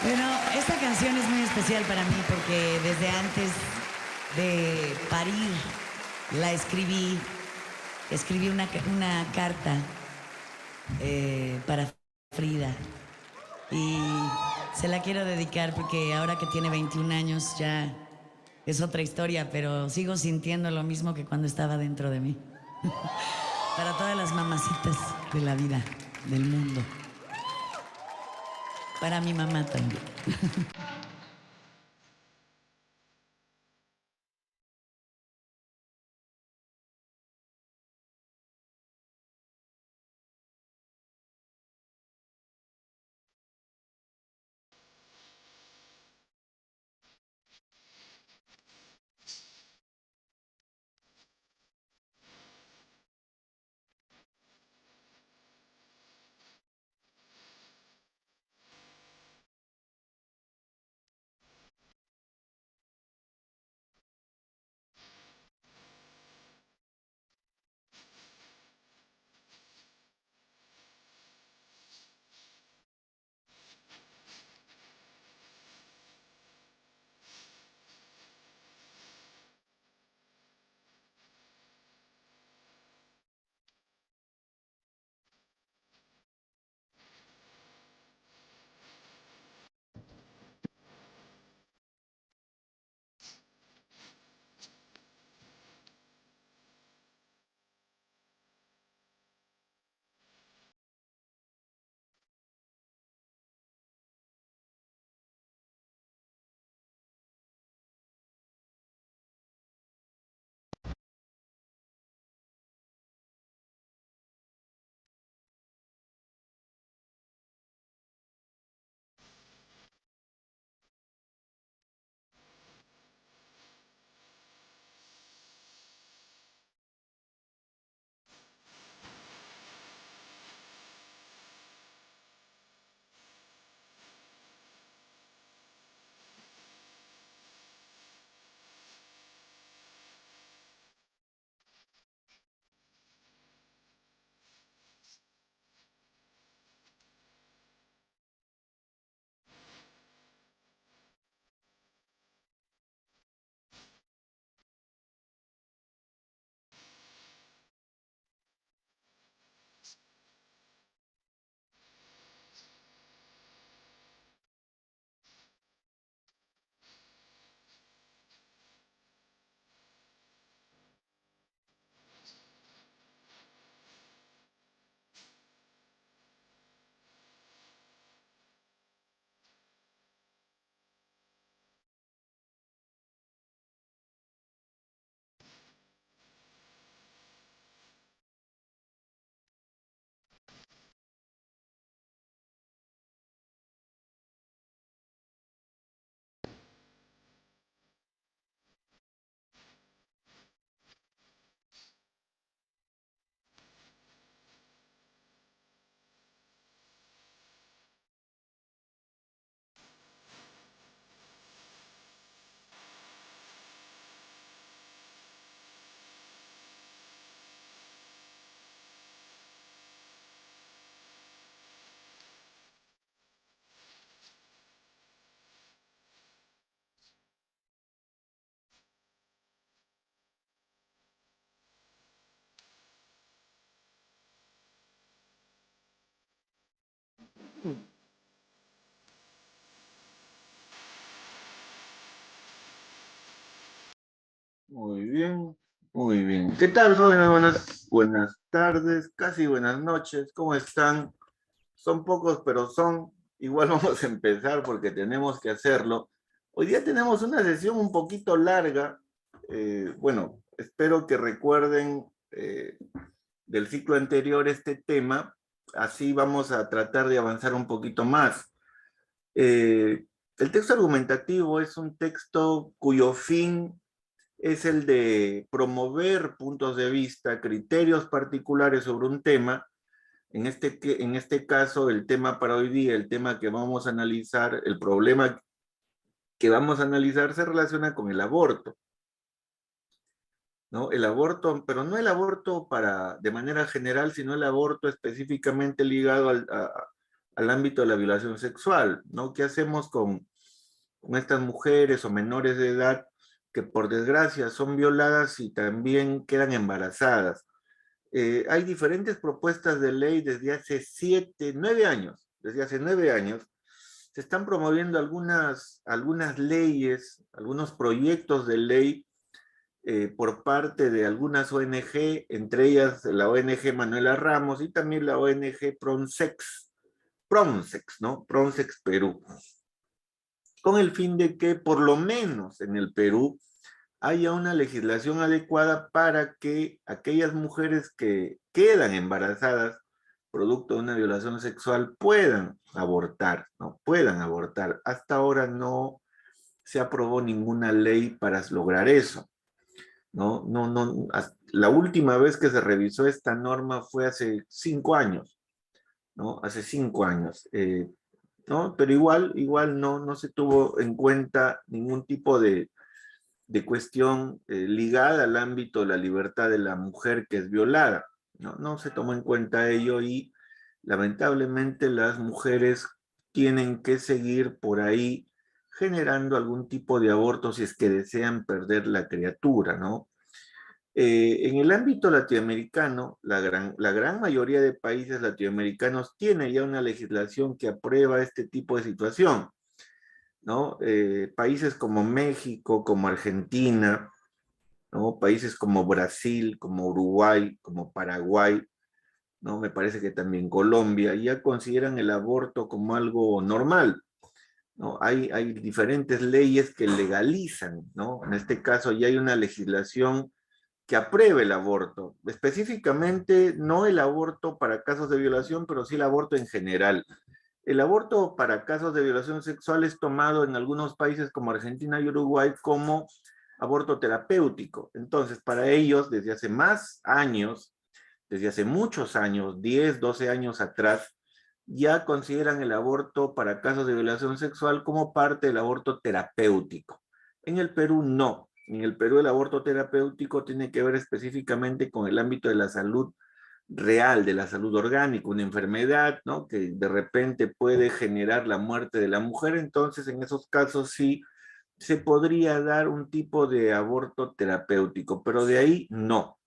Bueno, esta canción es muy especial para mí porque desde antes de parir la escribí. Escribí una carta para Frida y se la quiero dedicar porque ahora que tiene 21 años ya es otra historia, pero sigo sintiendo lo mismo que cuando estaba dentro de mí. Para todas las mamacitas de la vida, del mundo. Para mi mamá también. Muy bien, muy bien. ¿Qué tal, jóvenes? Buenas tardes, casi buenas noches. ¿Cómo están? Son pocos, pero son. Igual vamos a empezar porque tenemos que hacerlo. Hoy día tenemos una sesión un poquito larga. Bueno, espero que recuerden del ciclo anterior este tema. Así vamos a tratar de avanzar un poquito más. El texto argumentativo es un texto cuyo fin es el de promover puntos de vista, criterios particulares sobre un tema. En este caso, el tema para hoy día, el tema que vamos a analizar, el problema que vamos a analizar se relaciona con el aborto, ¿no? El aborto, pero no el aborto de manera general, sino el aborto específicamente ligado al ámbito de la violación sexual, ¿no? ¿Qué hacemos con estas mujeres o menores de edad que por desgracia son violadas y también quedan embarazadas? Hay diferentes propuestas de ley desde hace 9 años, desde hace 9 años, se están promoviendo algunas leyes, algunos proyectos de ley por parte de algunas ONG, entre ellas la ONG Manuela Ramos y también la ONG Pronsex, ¿no? Pronsex Perú, con el fin de que por lo menos en el Perú haya una legislación adecuada para que aquellas mujeres que quedan embarazadas producto de una violación sexual puedan abortar, ¿no? Puedan abortar. Hasta ahora no se aprobó ninguna ley para lograr eso, ¿no? La última vez que se revisó esta norma fue hace 5 años, ¿no? Hace 5 años, ¿no? Pero igual no se tuvo en cuenta ningún tipo de cuestión ligada al ámbito de la libertad de la mujer que es violada. No se tomó en cuenta ello y lamentablemente las mujeres tienen que seguir por ahí generando algún tipo de aborto si es que desean perder la criatura, ¿no? En el ámbito latinoamericano, la gran mayoría de países latinoamericanos tiene ya una legislación que aprueba este tipo de situación, ¿no? Países como México, como Argentina, ¿no? Países como Brasil, como Uruguay, como Paraguay, ¿no? Me parece que también Colombia, ya consideran el aborto como algo normal, ¿no? Hay diferentes leyes que legalizan, ¿no? En este caso ya hay una legislación que apruebe el aborto, específicamente no el aborto para casos de violación, pero sí el aborto en general. El aborto para casos de violación sexual es tomado en algunos países como Argentina y Uruguay como aborto terapéutico. Entonces, para ellos, desde hace más años, desde hace muchos años, 10, 12 años atrás, ya consideran el aborto para casos de violación sexual como parte del aborto terapéutico. En el Perú no. En el Perú el aborto terapéutico tiene que ver específicamente con el ámbito de la salud real, de la salud orgánica, una enfermedad, ¿no? Que de repente puede generar la muerte de la mujer. Entonces en esos casos sí se podría dar un tipo de aborto terapéutico, pero de ahí no.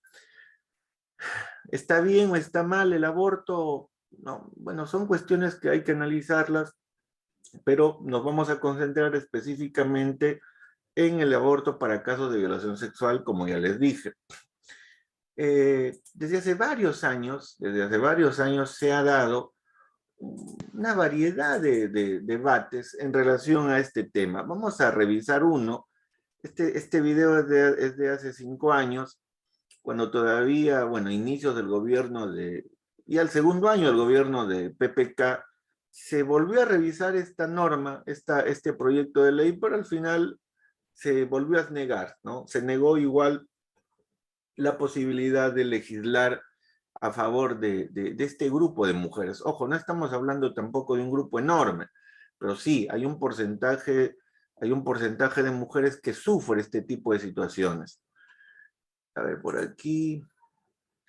¿Está bien o está mal el aborto? No, bueno, son cuestiones que hay que analizarlas, pero nos vamos a concentrar específicamente en el aborto para casos de violación sexual, como ya les dije. Desde hace varios años se ha dado una variedad de debates en relación a este tema. Vamos a revisar uno. Este video es de hace 5 años, cuando todavía, bueno, inicios del gobierno y al segundo año del gobierno de PPK, se volvió a revisar esta norma, este proyecto de ley, pero al final se volvió a negar, ¿no? Se negó igual la posibilidad de legislar a favor de este grupo de mujeres. Ojo, no estamos hablando tampoco de un grupo enorme, pero sí, hay un porcentaje de mujeres que sufre este tipo de situaciones. A ver, por aquí.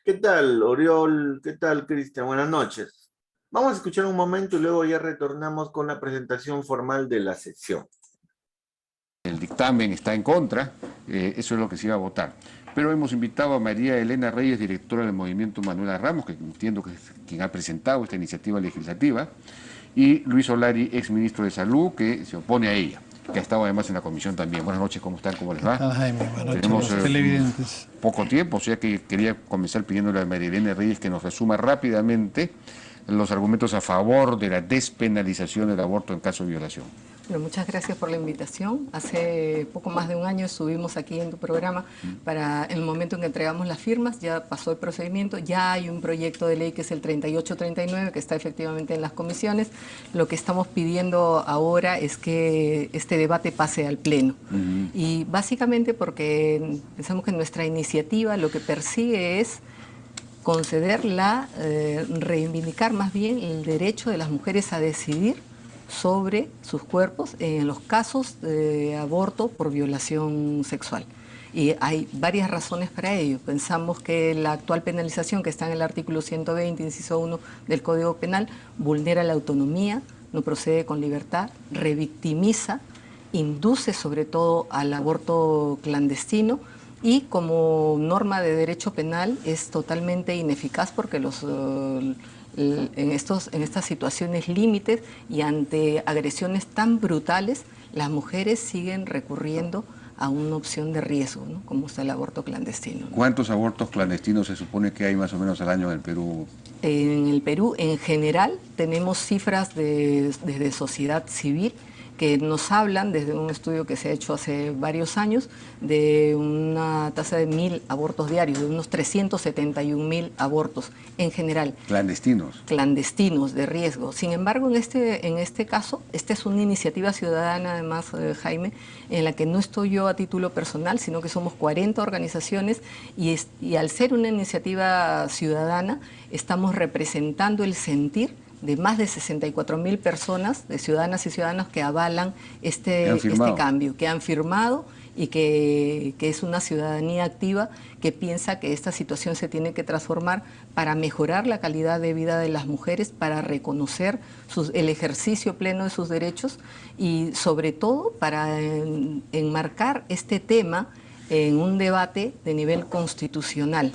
¿Qué tal, Oriol? ¿Qué tal, Cristian? Buenas noches. Vamos a escuchar un momento y luego ya retornamos con la presentación formal de la sesión. El dictamen está en contra, eso es lo que se iba a votar. Pero hemos invitado a María Elena Reyes, directora del Movimiento Manuela Ramos, que entiendo que es quien ha presentado esta iniciativa legislativa, y Luis Solari, exministro de Salud, que se opone a ella, que ha estado además en la comisión también. Buenas noches, ¿cómo están? ¿Cómo les va? Hola, Jaime, buenas noches. Tenemos Televidentes. Poco tiempo, o sea que quería comenzar pidiéndole a María Elena Reyes que nos resuma rápidamente los argumentos a favor de la despenalización del aborto en caso de violación. Bueno, muchas gracias por la invitación. Hace poco más de un año estuvimos aquí en tu programa para el momento en que entregamos las firmas, ya pasó el procedimiento, ya hay un proyecto de ley que es el 3839 que está efectivamente en las comisiones. Lo que estamos pidiendo ahora es que este debate pase al Pleno. Y básicamente porque pensamos que nuestra iniciativa lo que persigue es conceder reivindicar más bien el derecho de las mujeres a decidir sobre sus cuerpos en los casos de aborto por violación sexual. Y hay varias razones para ello. Pensamos que la actual penalización que está en el artículo 120, inciso 1 del Código Penal, vulnera la autonomía, no procede con libertad, revictimiza, induce sobre todo al aborto clandestino y como norma de derecho penal es totalmente ineficaz porque en estas situaciones límites y ante agresiones tan brutales, las mujeres siguen recurriendo a una opción de riesgo, ¿no? Como está el aborto clandestino, ¿no? ¿Cuántos abortos clandestinos se supone que hay más o menos al año en el Perú? En el Perú, en general, tenemos cifras desde sociedad civil que nos hablan, desde un estudio que se ha hecho hace varios años, de una tasa de 1.000 abortos diarios, de unos 371.000 abortos en general. ¿Clandestinos? Clandestinos, de riesgo. Sin embargo, en este caso, esta es una iniciativa ciudadana, además, Jaime, en la que no estoy yo a título personal, sino que somos 40 organizaciones y al ser una iniciativa ciudadana, estamos representando el sentir de más de 64.000 personas, de ciudadanas y ciudadanos que avalan este cambio, que han firmado y que es una ciudadanía activa que piensa que esta situación se tiene que transformar para mejorar la calidad de vida de las mujeres, para reconocer el ejercicio pleno de sus derechos y sobre todo para enmarcar este tema en un debate de nivel constitucional.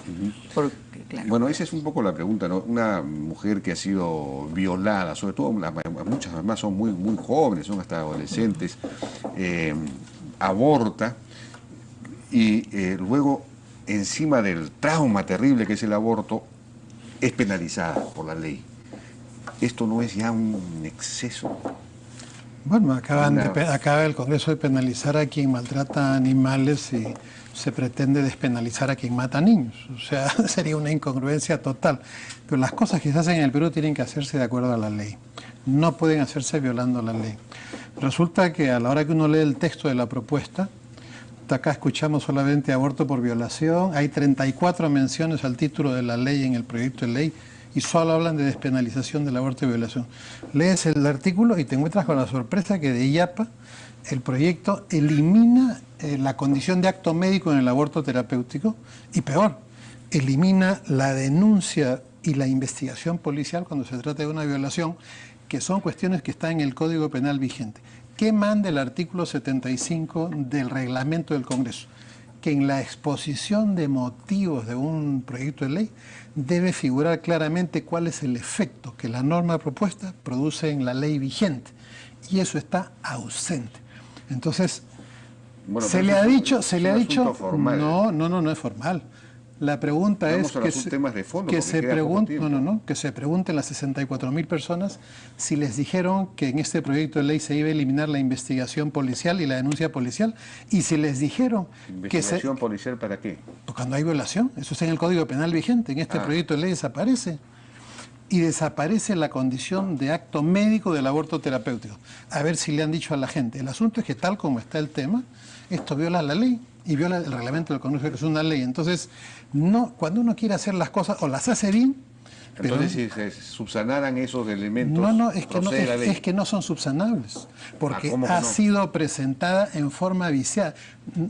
Porque, claro. Bueno, esa es un poco la pregunta, ¿no? Una mujer que ha sido violada, sobre todo muchas además son muy, muy jóvenes, son hasta adolescentes, aborta y luego encima del trauma terrible que es el aborto, es penalizada por la ley. ¿Esto no es ya un exceso? Bueno, acaba el Congreso de penalizar a quien maltrata animales y se pretende despenalizar a quien mata niños. O sea, sería una incongruencia total. Pero las cosas que se hacen en el Perú tienen que hacerse de acuerdo a la ley. No pueden hacerse violando la ley. Resulta que a la hora que uno lee el texto de la propuesta, acá escuchamos solamente aborto por violación, hay 34 menciones al título de la ley en el proyecto de ley y solo hablan de despenalización del aborto y violación. Lees el artículo y te encuentras con la sorpresa que de IAPA el proyecto elimina la condición de acto médico en el aborto terapéutico y peor, elimina la denuncia y la investigación policial cuando se trata de una violación, que son cuestiones que están en el Código Penal vigente. ¿Qué manda el artículo 75 del reglamento del Congreso? Que en la exposición de motivos de un proyecto de ley debe figurar claramente cuál es el efecto que la norma propuesta produce en la ley vigente. Y eso está ausente. Entonces, bueno, se le ha dicho, formal. No es formal. La pregunta es que se pregunten las 64.000 personas si les dijeron que en este proyecto de ley se iba a eliminar la investigación policial y la denuncia policial, y si les dijeron ¿Investigación policial para qué? Pues cuando hay violación, eso está en el Código Penal vigente, en este proyecto de ley desaparece. Y desaparece la condición de acto médico del aborto terapéutico. A ver si le han dicho a la gente. El asunto es que tal como está el tema, esto viola la ley y viola el reglamento del Congreso, que es una ley. Entonces, cuando uno quiere hacer las cosas, o las hace bien. Entonces, si se subsanaran esos elementos, es que no son subsanables, porque ha sido presentada en forma viciada.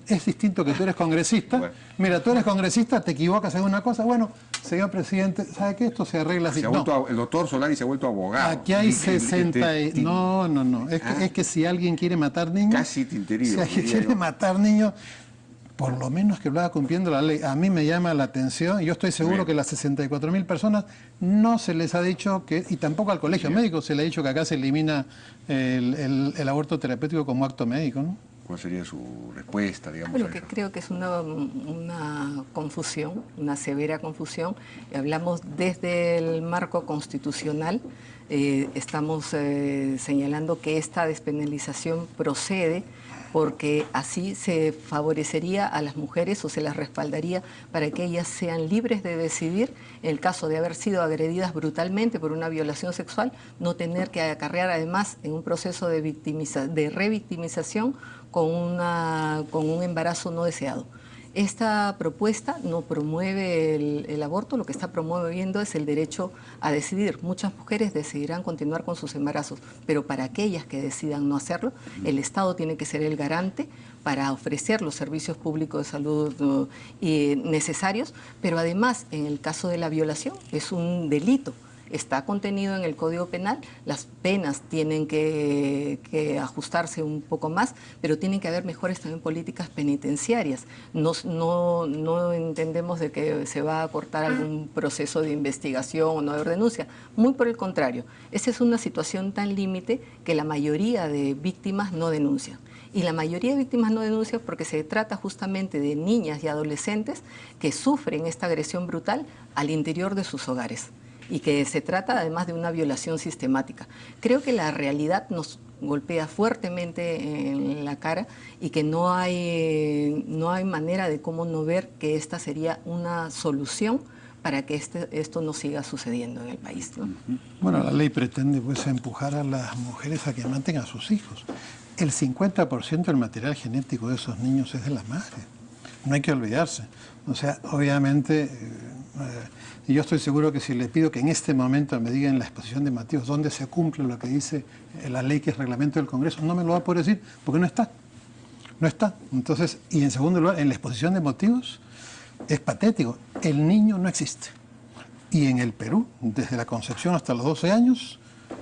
Es distinto que tú eres congresista. Bueno. Mira, tú eres congresista, te equivocas en una cosa, bueno, señor presidente, ¿sabe qué? Esto se arregla así. El doctor Solari se ha vuelto abogado. Aquí hay 60... No. Es que si alguien quiere matar niños... Casi tinterío. Si alguien quiere matar niños... por lo menos que lo haga cumpliendo la ley. A mí me llama la atención, y yo estoy seguro que las 64.000 personas no se les ha dicho que, y tampoco al colegio médico se le ha dicho que acá se elimina el aborto terapéutico como acto médico, ¿no? ¿Cuál sería su respuesta, digamos? Bueno, que creo que es una confusión, una severa confusión. Hablamos desde el marco constitucional, estamos señalando que esta despenalización procede porque así se favorecería a las mujeres o se las respaldaría para que ellas sean libres de decidir, en el caso de haber sido agredidas brutalmente por una violación sexual, no tener que acarrear además en un proceso de revictimización con un embarazo no deseado. Esta propuesta no promueve el aborto, lo que está promoviendo es el derecho a decidir. Muchas mujeres decidirán continuar con sus embarazos, pero para aquellas que decidan no hacerlo, el Estado tiene que ser el garante para ofrecer los servicios públicos de salud necesarios, pero además, en el caso de la violación, es un delito. Está contenido en el Código Penal, las penas tienen que ajustarse un poco más, pero tienen que haber mejores también políticas penitenciarias. No entendemos de que se va a cortar algún proceso de investigación o no de denuncia, muy por el contrario. Esa es una situación tan límite que la mayoría de víctimas no denuncian. Y la mayoría de víctimas no denuncian porque se trata justamente de niñas y adolescentes que sufren esta agresión brutal al interior de sus hogares, y que se trata además de una violación sistemática. Creo que la realidad nos golpea fuertemente en la cara y que no hay manera de cómo no ver que esta sería una solución para que esto no siga sucediendo en el país, ¿no? Bueno, la ley pretende pues empujar a las mujeres a que maten a sus hijos. El 50% del material genético de esos niños es de la madre. No hay que olvidarse. O sea, obviamente, y yo estoy seguro que si le pido que en este momento me diga en la exposición de motivos dónde se cumple lo que dice la ley, que es reglamento del Congreso, no me lo va a poder decir porque no está. No está. Entonces, y en segundo lugar, en la exposición de motivos es patético. El niño no existe. Y en el Perú, desde la concepción hasta los 12 años,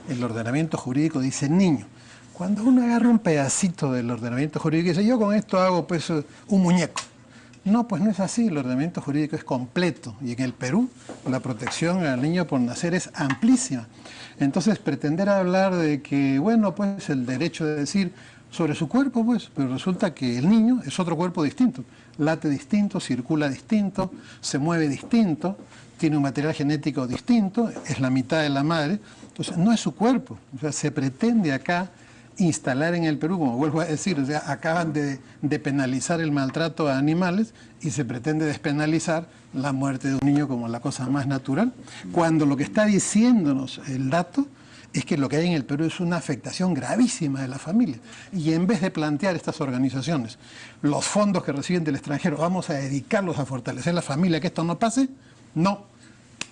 el ordenamiento jurídico dice niño. Cuando uno agarra un pedacito del ordenamiento jurídico y dice, yo con esto hago pues un muñeco. No, pues no es así, el ordenamiento jurídico es completo y en el Perú la protección al niño por nacer es amplísima. Entonces pretender hablar de que, bueno, pues el derecho de decir sobre su cuerpo, pues, pero resulta que el niño es otro cuerpo distinto, late distinto, circula distinto, se mueve distinto, tiene un material genético distinto, es la mitad de la madre, entonces no es su cuerpo, o sea, se pretende acá instalar en el Perú, como vuelvo a decir, o sea, acaban de penalizar el maltrato a animales y se pretende despenalizar la muerte de un niño como la cosa más natural, cuando lo que está diciéndonos el dato es que lo que hay en el Perú es una afectación gravísima de la familia. Y en vez de plantear estas organizaciones los fondos que reciben del extranjero, vamos a dedicarlos a fortalecer la familia, que esto no pase, no.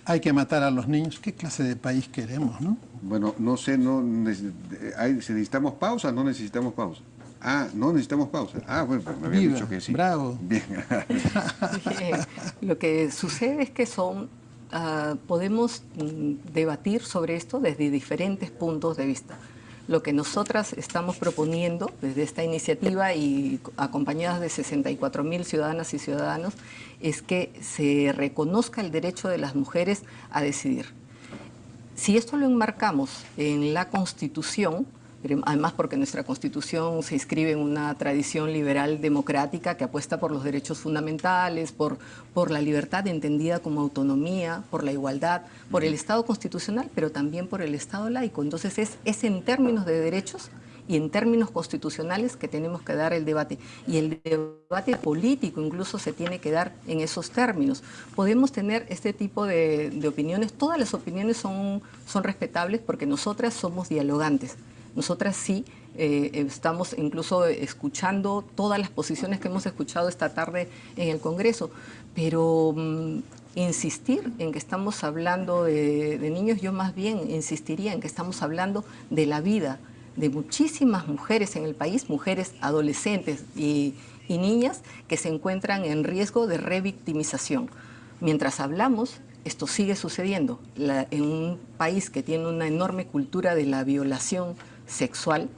Hay que matar a los niños. ¿Qué clase de país queremos, no? Bueno, no sé, ¿necesitamos pausa? No necesitamos pausa. Ah, no necesitamos pausa. Ah, bueno, pues me habían dicho que sí. Bravo. Bien. Bien. Lo que sucede es que podemos debatir sobre esto desde diferentes puntos de vista. Lo que nosotras estamos proponiendo desde esta iniciativa y acompañadas de 64.000 ciudadanas y ciudadanos es que se reconozca el derecho de las mujeres a decidir. Si esto lo enmarcamos en la Constitución, además porque nuestra Constitución se inscribe en una tradición liberal democrática que apuesta por los derechos fundamentales, por la libertad entendida como autonomía, por la igualdad, por el Estado constitucional, pero también por el Estado laico. Entonces es en términos de derechos y en términos constitucionales que tenemos que dar el debate. Y el debate político incluso se tiene que dar en esos términos. Podemos tener este tipo de opiniones, todas las opiniones son respetables porque nosotras somos dialogantes. Nosotras sí estamos incluso escuchando todas las posiciones que hemos escuchado esta tarde en el Congreso, pero insistir en que estamos hablando de niños, yo más bien insistiría en que estamos hablando de la vida de muchísimas mujeres en el país, mujeres adolescentes y niñas que se encuentran en riesgo de revictimización. Mientras hablamos, esto sigue sucediendo. En un país que tiene una enorme cultura de la violación sexual,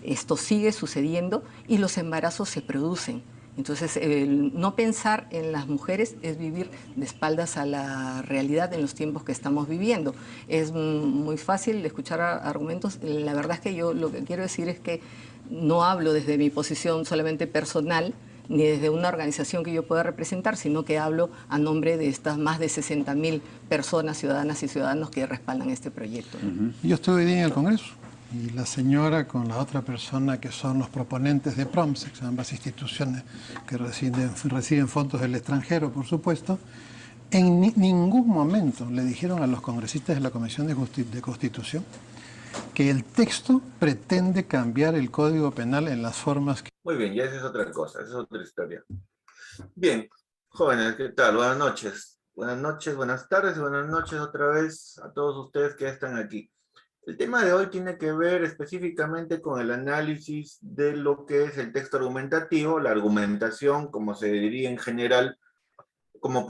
esto sigue sucediendo y los embarazos se producen. Entonces, el no pensar en las mujeres es vivir de espaldas a la realidad en los tiempos que estamos viviendo. Es muy fácil escuchar argumentos. La verdad es que yo lo que quiero decir es que no hablo desde mi posición solamente personal, ni desde una organización que yo pueda representar, sino que hablo a nombre de estas más de 60.000 personas, ciudadanas y ciudadanos que respaldan este proyecto, ¿no? Yo estuve hoy día en el Congreso y la señora con la otra persona que son los proponentes de PROMSEX, ambas instituciones que reciben fondos del extranjero, por supuesto, en ningún momento le dijeron a los congresistas de la Comisión de Constitución que el texto pretende cambiar el Código Penal en las formas que... Muy bien, ya esa es otra cosa, esa es otra historia. Bien, jóvenes, ¿qué tal? Buenas noches. Buenas noches, buenas tardes y buenas noches otra vez a todos ustedes que ya están aquí. El tema de hoy tiene que ver específicamente con el análisis de lo que es el texto argumentativo, la argumentación, como se diría en general, como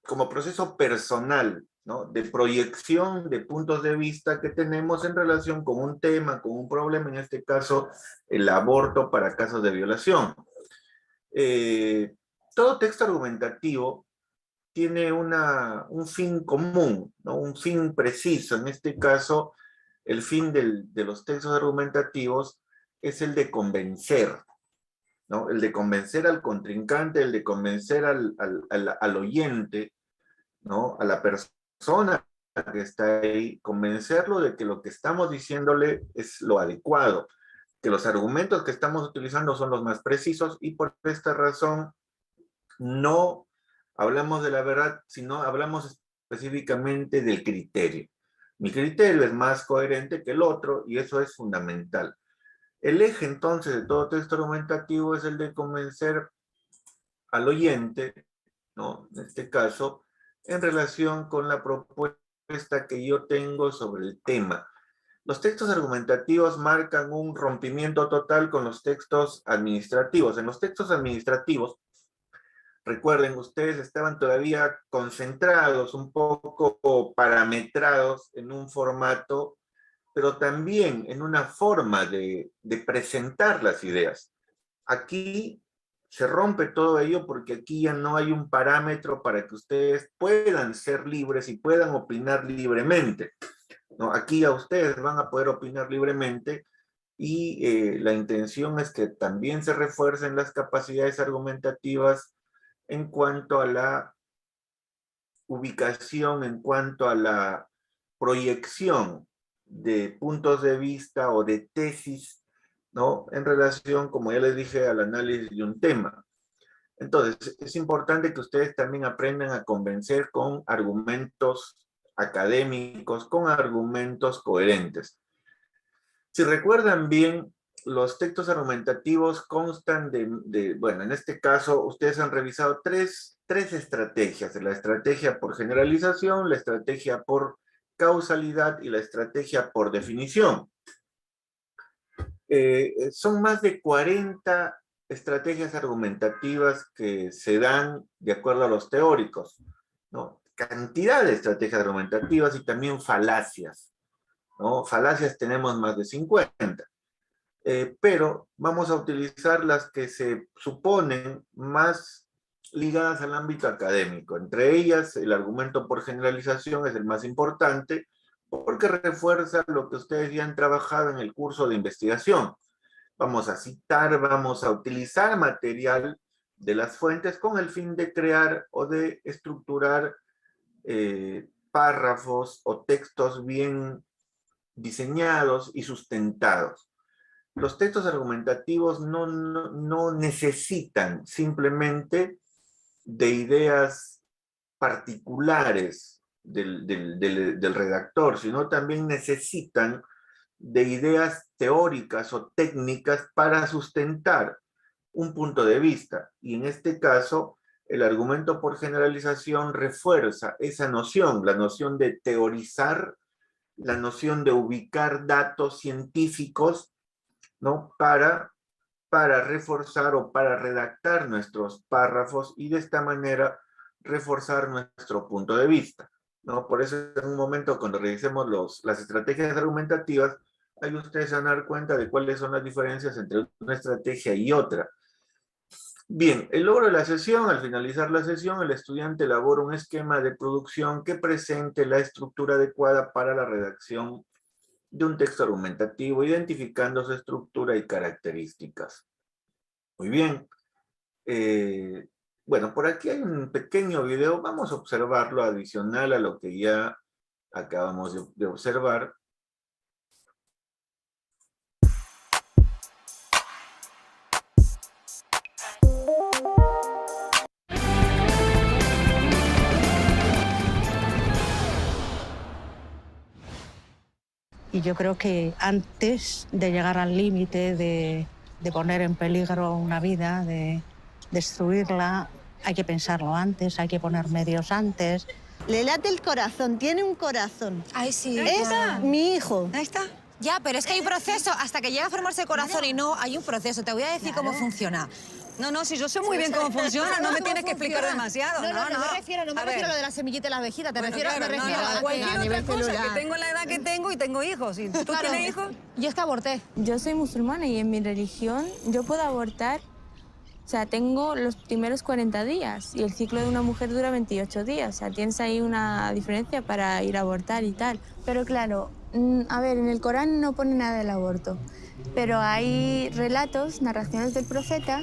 como proceso personal, ¿no? De proyección de puntos de vista que tenemos en relación con un tema, con un problema, en este caso, el aborto para casos de violación. Todo texto argumentativo tiene un fin común, ¿no? Un fin preciso. En este caso, el fin de los textos argumentativos es el de convencer, ¿no? El de convencer al contrincante, el de convencer al oyente, ¿no? A la persona que está ahí, convencerlo de que lo que estamos diciéndole es lo adecuado, que los argumentos que estamos utilizando son los más precisos y por esta razón no hablamos de la verdad, sino hablamos específicamente del criterio. Mi criterio es más coherente que el otro y eso es fundamental. El eje entonces de todo texto argumentativo es el de convencer al oyente, ¿no? En este caso, en relación con la propuesta que yo tengo sobre el tema. Los textos argumentativos marcan un rompimiento total con los textos administrativos. En los textos administrativos, recuerden, ustedes estaban todavía concentrados, un poco parametrados en un formato, pero también en una forma de presentar las ideas. Aquí se rompe todo ello porque aquí ya no hay un parámetro para que ustedes puedan ser libres y puedan opinar libremente, ¿no? Aquí a ustedes van a poder opinar libremente y la intención es que también se refuercen las capacidades argumentativas en cuanto a la ubicación, en cuanto a la proyección de puntos de vista o de tesis, ¿no? En relación, como ya les dije, al análisis de un tema. Entonces, es importante que ustedes también aprendan a convencer con argumentos académicos, con argumentos coherentes. Si recuerdan bien, los textos argumentativos constan bueno, en este caso, ustedes han revisado tres estrategias: la estrategia por generalización, la estrategia por causalidad y la estrategia por definición. Son más de 40 estrategias argumentativas que se dan de acuerdo a los teóricos, ¿no? Cantidad de estrategias argumentativas y también falacias, ¿no? Falacias tenemos más de 50. Pero vamos a utilizar las que se suponen más ligadas al ámbito académico. Entre ellas, el argumento por generalización es el más importante porque refuerza lo que ustedes ya han trabajado en el curso de investigación. Vamos a citar, vamos a utilizar material de las fuentes con el fin de crear o de estructurar párrafos o textos bien diseñados y sustentados. Los textos argumentativos no necesitan simplemente de ideas particulares del redactor, sino también necesitan de ideas teóricas o técnicas para sustentar un punto de vista. Y en este caso, el argumento por generalización refuerza esa noción, la noción de teorizar, la noción de ubicar datos científicos, ¿no? Para reforzar o para redactar nuestros párrafos y de esta manera reforzar nuestro punto de vista, ¿no? Por eso en un momento cuando revisemos las estrategias argumentativas, ahí ustedes se van a dar cuenta de cuáles son las diferencias entre una estrategia y otra. Bien, el logro de la sesión: al finalizar la sesión, el estudiante elabora un esquema de producción que presente la estructura adecuada para la redacción de un texto argumentativo, identificando su estructura y características. Muy bien. Bueno, por aquí hay un pequeño video, vamos a observarlo adicional a lo que ya acabamos de observar. Y yo creo que antes de llegar al límite de poner en peligro una vida, de destruirla, hay que pensarlo antes, hay que poner medios antes. Le late el corazón, tiene un corazón. Ay, sí. Es mi hijo. Ahí está. Ya, pero es que hay un proceso. Hasta que llega a formarse el corazón y no, hay un proceso. Te voy a decir cómo funciona. No, si yo sé muy bien cómo funciona, no me tienes que explicar demasiado. No me refiero a lo de la semillita y la abejita. Te refiero a cualquier otra cosa, que tengo la edad que tengo y tengo hijos. ¿Y tú tienes hijos? Yo es que aborté. Yo soy musulmana y en mi religión yo puedo abortar, o sea, tengo los primeros 40 días y el ciclo de una mujer dura 28 días. O sea, tienes ahí una diferencia para ir a abortar y tal. Pero claro, a ver, en el Corán no pone nada del aborto, pero hay relatos, narraciones del profeta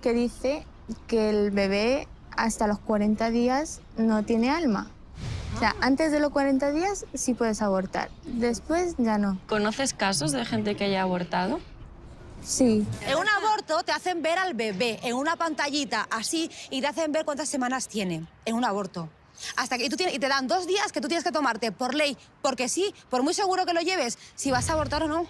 que dice que el bebé hasta los 40 días no tiene alma. O sea, antes de los 40 días sí puedes abortar, después ya no. ¿Conoces casos de gente que haya abortado? Sí. En un aborto te hacen ver al bebé en una pantallita así y te hacen ver cuántas semanas tiene en un aborto. Hasta que y te dan 2 días que tú tienes que tomarte por ley, porque sí, por muy seguro que lo lleves, si vas a abortar o no.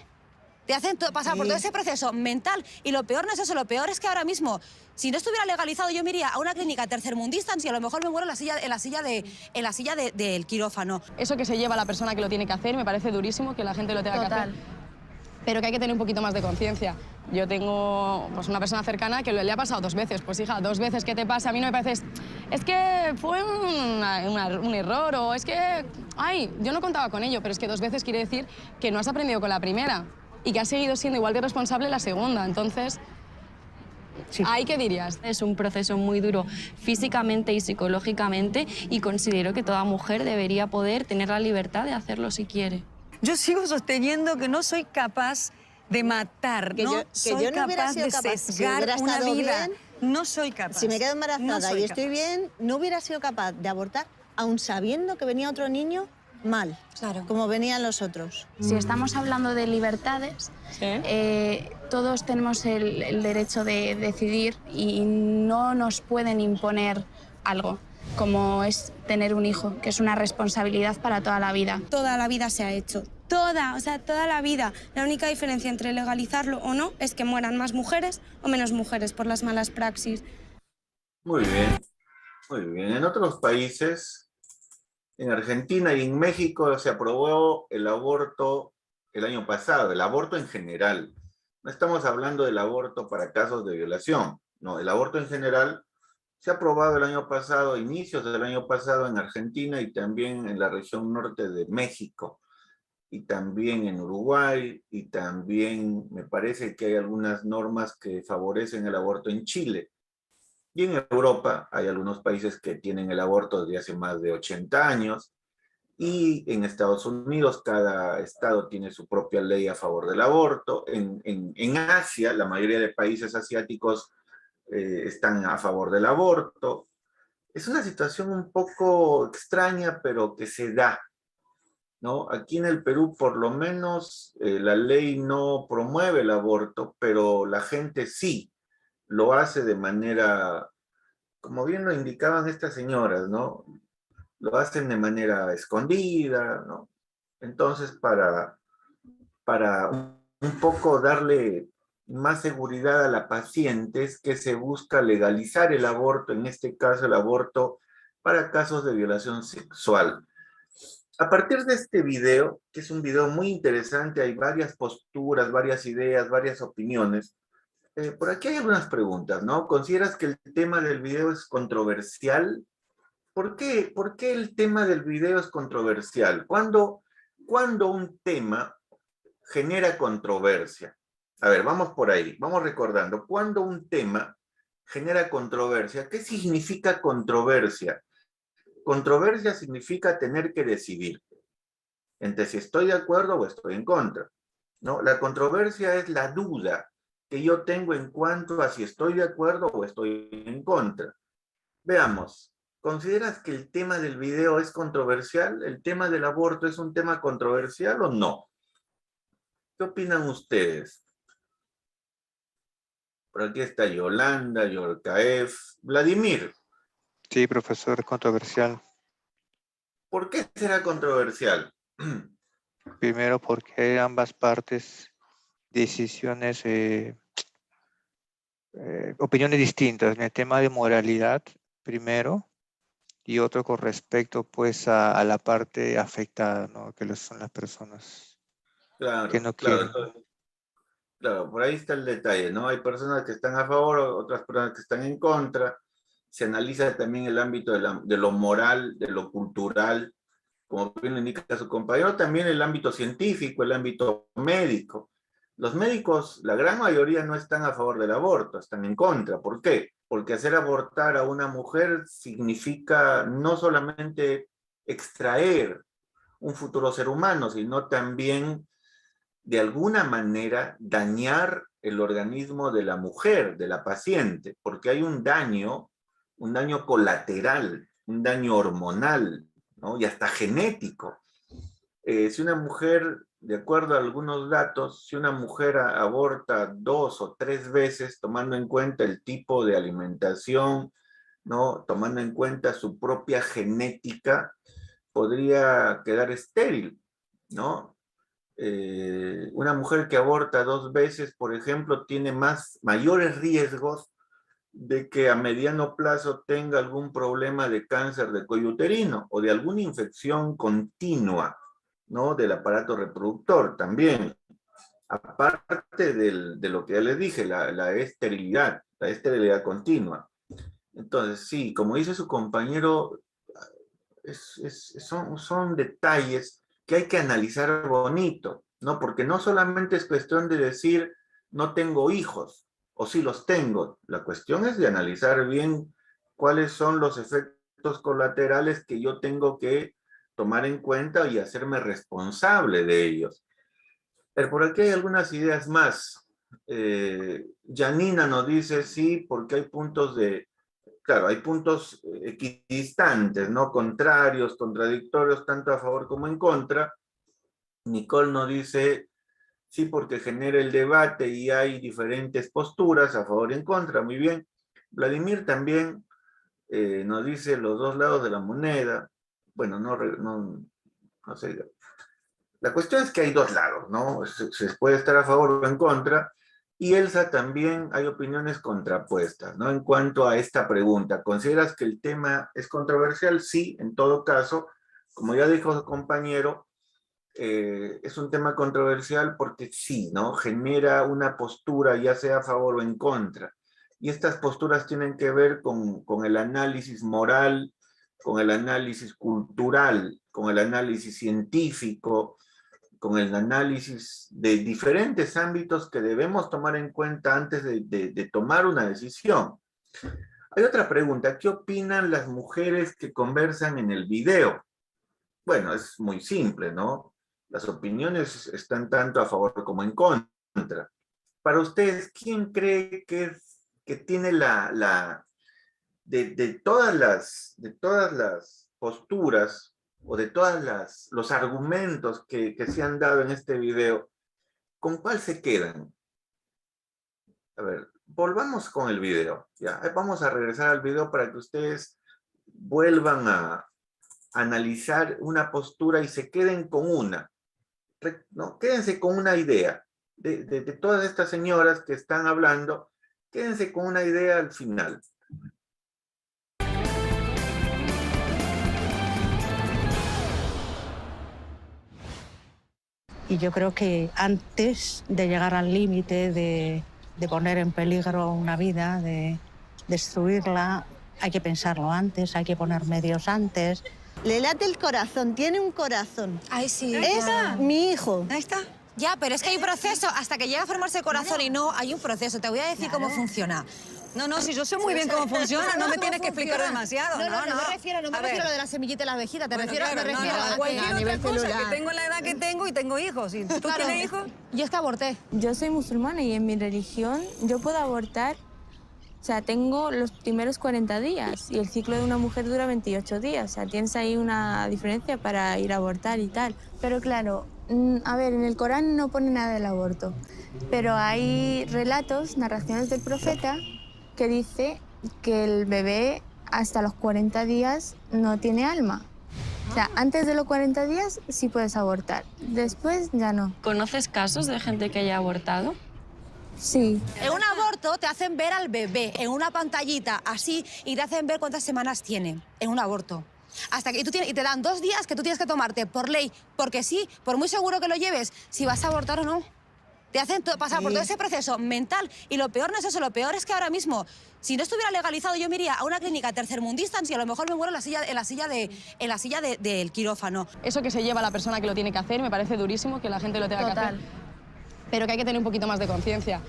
Te hacen pasar por todo ese proceso mental. Y lo peor no es eso, lo peor es que ahora mismo, si no estuviera legalizado, yo me iría a una clínica tercermundista y a lo mejor me muero en la silla del quirófano. Eso que se lleva la persona que lo tiene que hacer, me parece durísimo que la gente lo tenga que hacer. Pero que hay que tener un poquito más de conciencia. Yo tengo pues, una persona cercana que le ha pasado 2 veces. Pues hija, 2 veces que te pasa, a mí no me parece... Es que fue un error o es que... Ay, yo no contaba con ello, pero es que 2 veces quiere decir que no has aprendido con la primera y que has seguido siendo igual de responsable la segunda. Entonces, sí. ¿Ahí qué dirías? Es un proceso muy duro físicamente y psicológicamente y considero que toda mujer debería poder tener la libertad de hacerlo si quiere. Yo sigo sosteniendo que no soy capaz de matar, soy yo no capaz sido de capaz. sesgar una vida. Bien, no soy capaz. Si me quedo embarazada y estoy capaz. bien, no hubiera sido capaz de abortar, aun sabiendo que venía otro niño mal, claro, como venían los otros. Si estamos hablando de libertades, todos tenemos el derecho de decidir y no nos pueden imponer algo, como es tener un hijo, que es una responsabilidad para toda la vida. Toda la vida se ha hecho. Toda la vida. La única diferencia entre legalizarlo o no es que mueran más mujeres o menos mujeres por las malas praxis. Muy bien, muy bien. En otros países, en Argentina y en México, se aprobó el aborto el año pasado, el aborto en general. No estamos hablando del aborto para casos de violación, no, el aborto en general se ha aprobado el año pasado, inicios del año pasado en Argentina y también en la región norte de México, y también en Uruguay, y también me parece que hay algunas normas que favorecen el aborto en Chile. Y en Europa hay algunos países que tienen el aborto desde hace más de 80 años, y en Estados Unidos cada estado tiene su propia ley a favor del aborto. En Asia, la mayoría de países asiáticos están a favor del aborto. Es una situación un poco extraña, pero que se da, ¿no? Aquí en el Perú, por lo menos, la ley no promueve el aborto, pero la gente sí lo hace de manera, como bien lo indicaban estas señoras, ¿no? Lo hacen de manera escondida, ¿no? Entonces, para un poco darle más seguridad a la paciente, es que se busca legalizar el aborto, en este caso el aborto para casos de violación sexual. A partir de este video, que es un video muy interesante, hay varias posturas, varias ideas, varias opiniones. Por aquí hay algunas preguntas, ¿no? ¿Consideras que el tema del video es controversial? ¿Por qué el tema del video es controversial? ¿Cuándo un tema genera controversia? A ver, vamos por ahí, vamos recordando. ¿Cuándo un tema genera controversia? ¿Qué significa controversia? Controversia significa tener que decidir entre si estoy de acuerdo o estoy en contra, ¿no? La controversia es la duda que yo tengo en cuanto a si estoy de acuerdo o estoy en contra. Veamos, ¿consideras que el tema del video es controversial? ¿El tema del aborto es un tema controversial o no? ¿Qué opinan ustedes? Por aquí está Yolanda, Yorkaef, Vladimir. Sí, profesor, es controversial. ¿Por qué será controversial? Primero porque hay ambas partes decisiones opiniones distintas en el tema de moralidad, primero, y otro con respecto pues a la parte afectada, ¿no? Que son las personas que no quieren. Claro, por ahí está el detalle, ¿no? Hay personas que están a favor, otras personas que están en contra. Se analiza también el ámbito de lo moral, de lo cultural, como bien lo indica su compañero, también el ámbito científico, el ámbito médico. Los médicos, la gran mayoría no están a favor del aborto, están en contra. ¿Por qué? Porque hacer abortar a una mujer significa no solamente extraer un futuro ser humano, sino también, de alguna manera, dañar el organismo de la mujer, de la paciente, porque hay un daño colateral, un daño hormonal, ¿no? Y hasta genético. Si una mujer, de acuerdo a algunos datos, si una mujer aborta 2 o 3 veces, tomando en cuenta el tipo de alimentación, ¿no? Tomando en cuenta su propia genética, podría quedar estéril, ¿no? Una mujer que aborta 2 veces, por ejemplo, tiene mayores riesgos de que a mediano plazo tenga algún problema de cáncer de cuello uterino o de alguna infección continua, ¿no? Del aparato reproductor también. Aparte de lo que ya les dije, la esterilidad continua. Entonces, sí, como dice su compañero, son detalles que hay que analizar bonito, ¿no? Porque no solamente es cuestión de decir, no tengo hijos, o sí los tengo. La cuestión es de analizar bien cuáles son los efectos colaterales que yo tengo que tomar en cuenta y hacerme responsable de ellos. Pero por aquí hay algunas ideas más. Janina nos dice sí, porque hay puntos claro, hay puntos equidistantes, ¿no? Contrarios, contradictorios, tanto a favor como en contra. Nicole nos dice sí, porque genera el debate y hay diferentes posturas a favor y en contra. Muy bien. Vladimir también nos dice los dos lados de la moneda. Bueno, no sé. La cuestión es que hay dos lados, ¿no? Se puede estar a favor o en contra. Y Elsa también hay opiniones contrapuestas, ¿no? En cuanto a esta pregunta, ¿consideras que el tema es controversial? Sí, en todo caso, como ya dijo su compañero, es un tema controversial porque sí, ¿no? Genera una postura ya sea a favor o en contra. Y estas posturas tienen que ver con el análisis moral, con el análisis cultural, con el análisis científico, con el análisis de diferentes ámbitos que debemos tomar en cuenta antes de tomar una decisión. Hay otra pregunta, ¿qué opinan las mujeres que conversan en el video? Bueno, es muy simple, ¿no? Las opiniones están tanto a favor como en contra. Para ustedes, ¿quién cree que tiene de todas las posturas o de todos los argumentos que se han dado en este video, ¿con cuál se quedan? A ver, volvamos con el video. ¿Ya? Vamos a regresar al video para que ustedes vuelvan a analizar una postura y se queden con una. ¿No? Quédense con una idea. De todas estas señoras que están hablando, quédense con una idea al final. Y yo creo que antes de llegar al límite de poner en peligro una vida, de destruirla, hay que pensarlo antes, hay que poner medios antes. Le late el corazón, tiene un corazón. Ay, sí. Es mi hijo. Ahí está. Ya, pero es que hay un proceso. Hasta que llega a formarse el corazón y no, hay un proceso. Te voy a decir cómo funciona. No, si yo sé muy bien cómo funciona, no me tienes que explicar demasiado. No me refiero a lo de la semillita y la abejita, te refiero a cualquier otra cosa, que tengo la edad que tengo y tengo hijos. ¿Tú tienes hijos? Yo es que aborté. Yo soy musulmana y en mi religión yo puedo abortar, o sea, tengo los primeros 40 días y el ciclo de una mujer dura 28 días. O sea, tienes ahí una diferencia para ir a abortar y tal. Pero claro, a ver, en el Corán no pone nada del aborto, pero hay relatos, narraciones del profeta que dice que el bebé hasta los 40 días no tiene alma. O sea, antes de los 40 días sí puedes abortar, después ya no. ¿Conoces casos de gente que haya abortado? Sí. En un aborto te hacen ver al bebé en una pantallita así y te hacen ver cuántas semanas tiene en un aborto. Hasta que y te dan 2 días que tú tienes que tomarte por ley, porque sí, por muy seguro que lo lleves, si vas a abortar o no. Te hacen pasar por todo ese proceso mental. Y lo peor no es eso, lo peor es que ahora mismo, si no estuviera legalizado, yo me iría a una clínica tercermundista y a lo mejor me muero en la silla del quirófano. Eso que se lleva la persona que lo tiene que hacer, me parece durísimo que la gente lo tenga que hacer. Pero que hay que tener un poquito más de conciencia.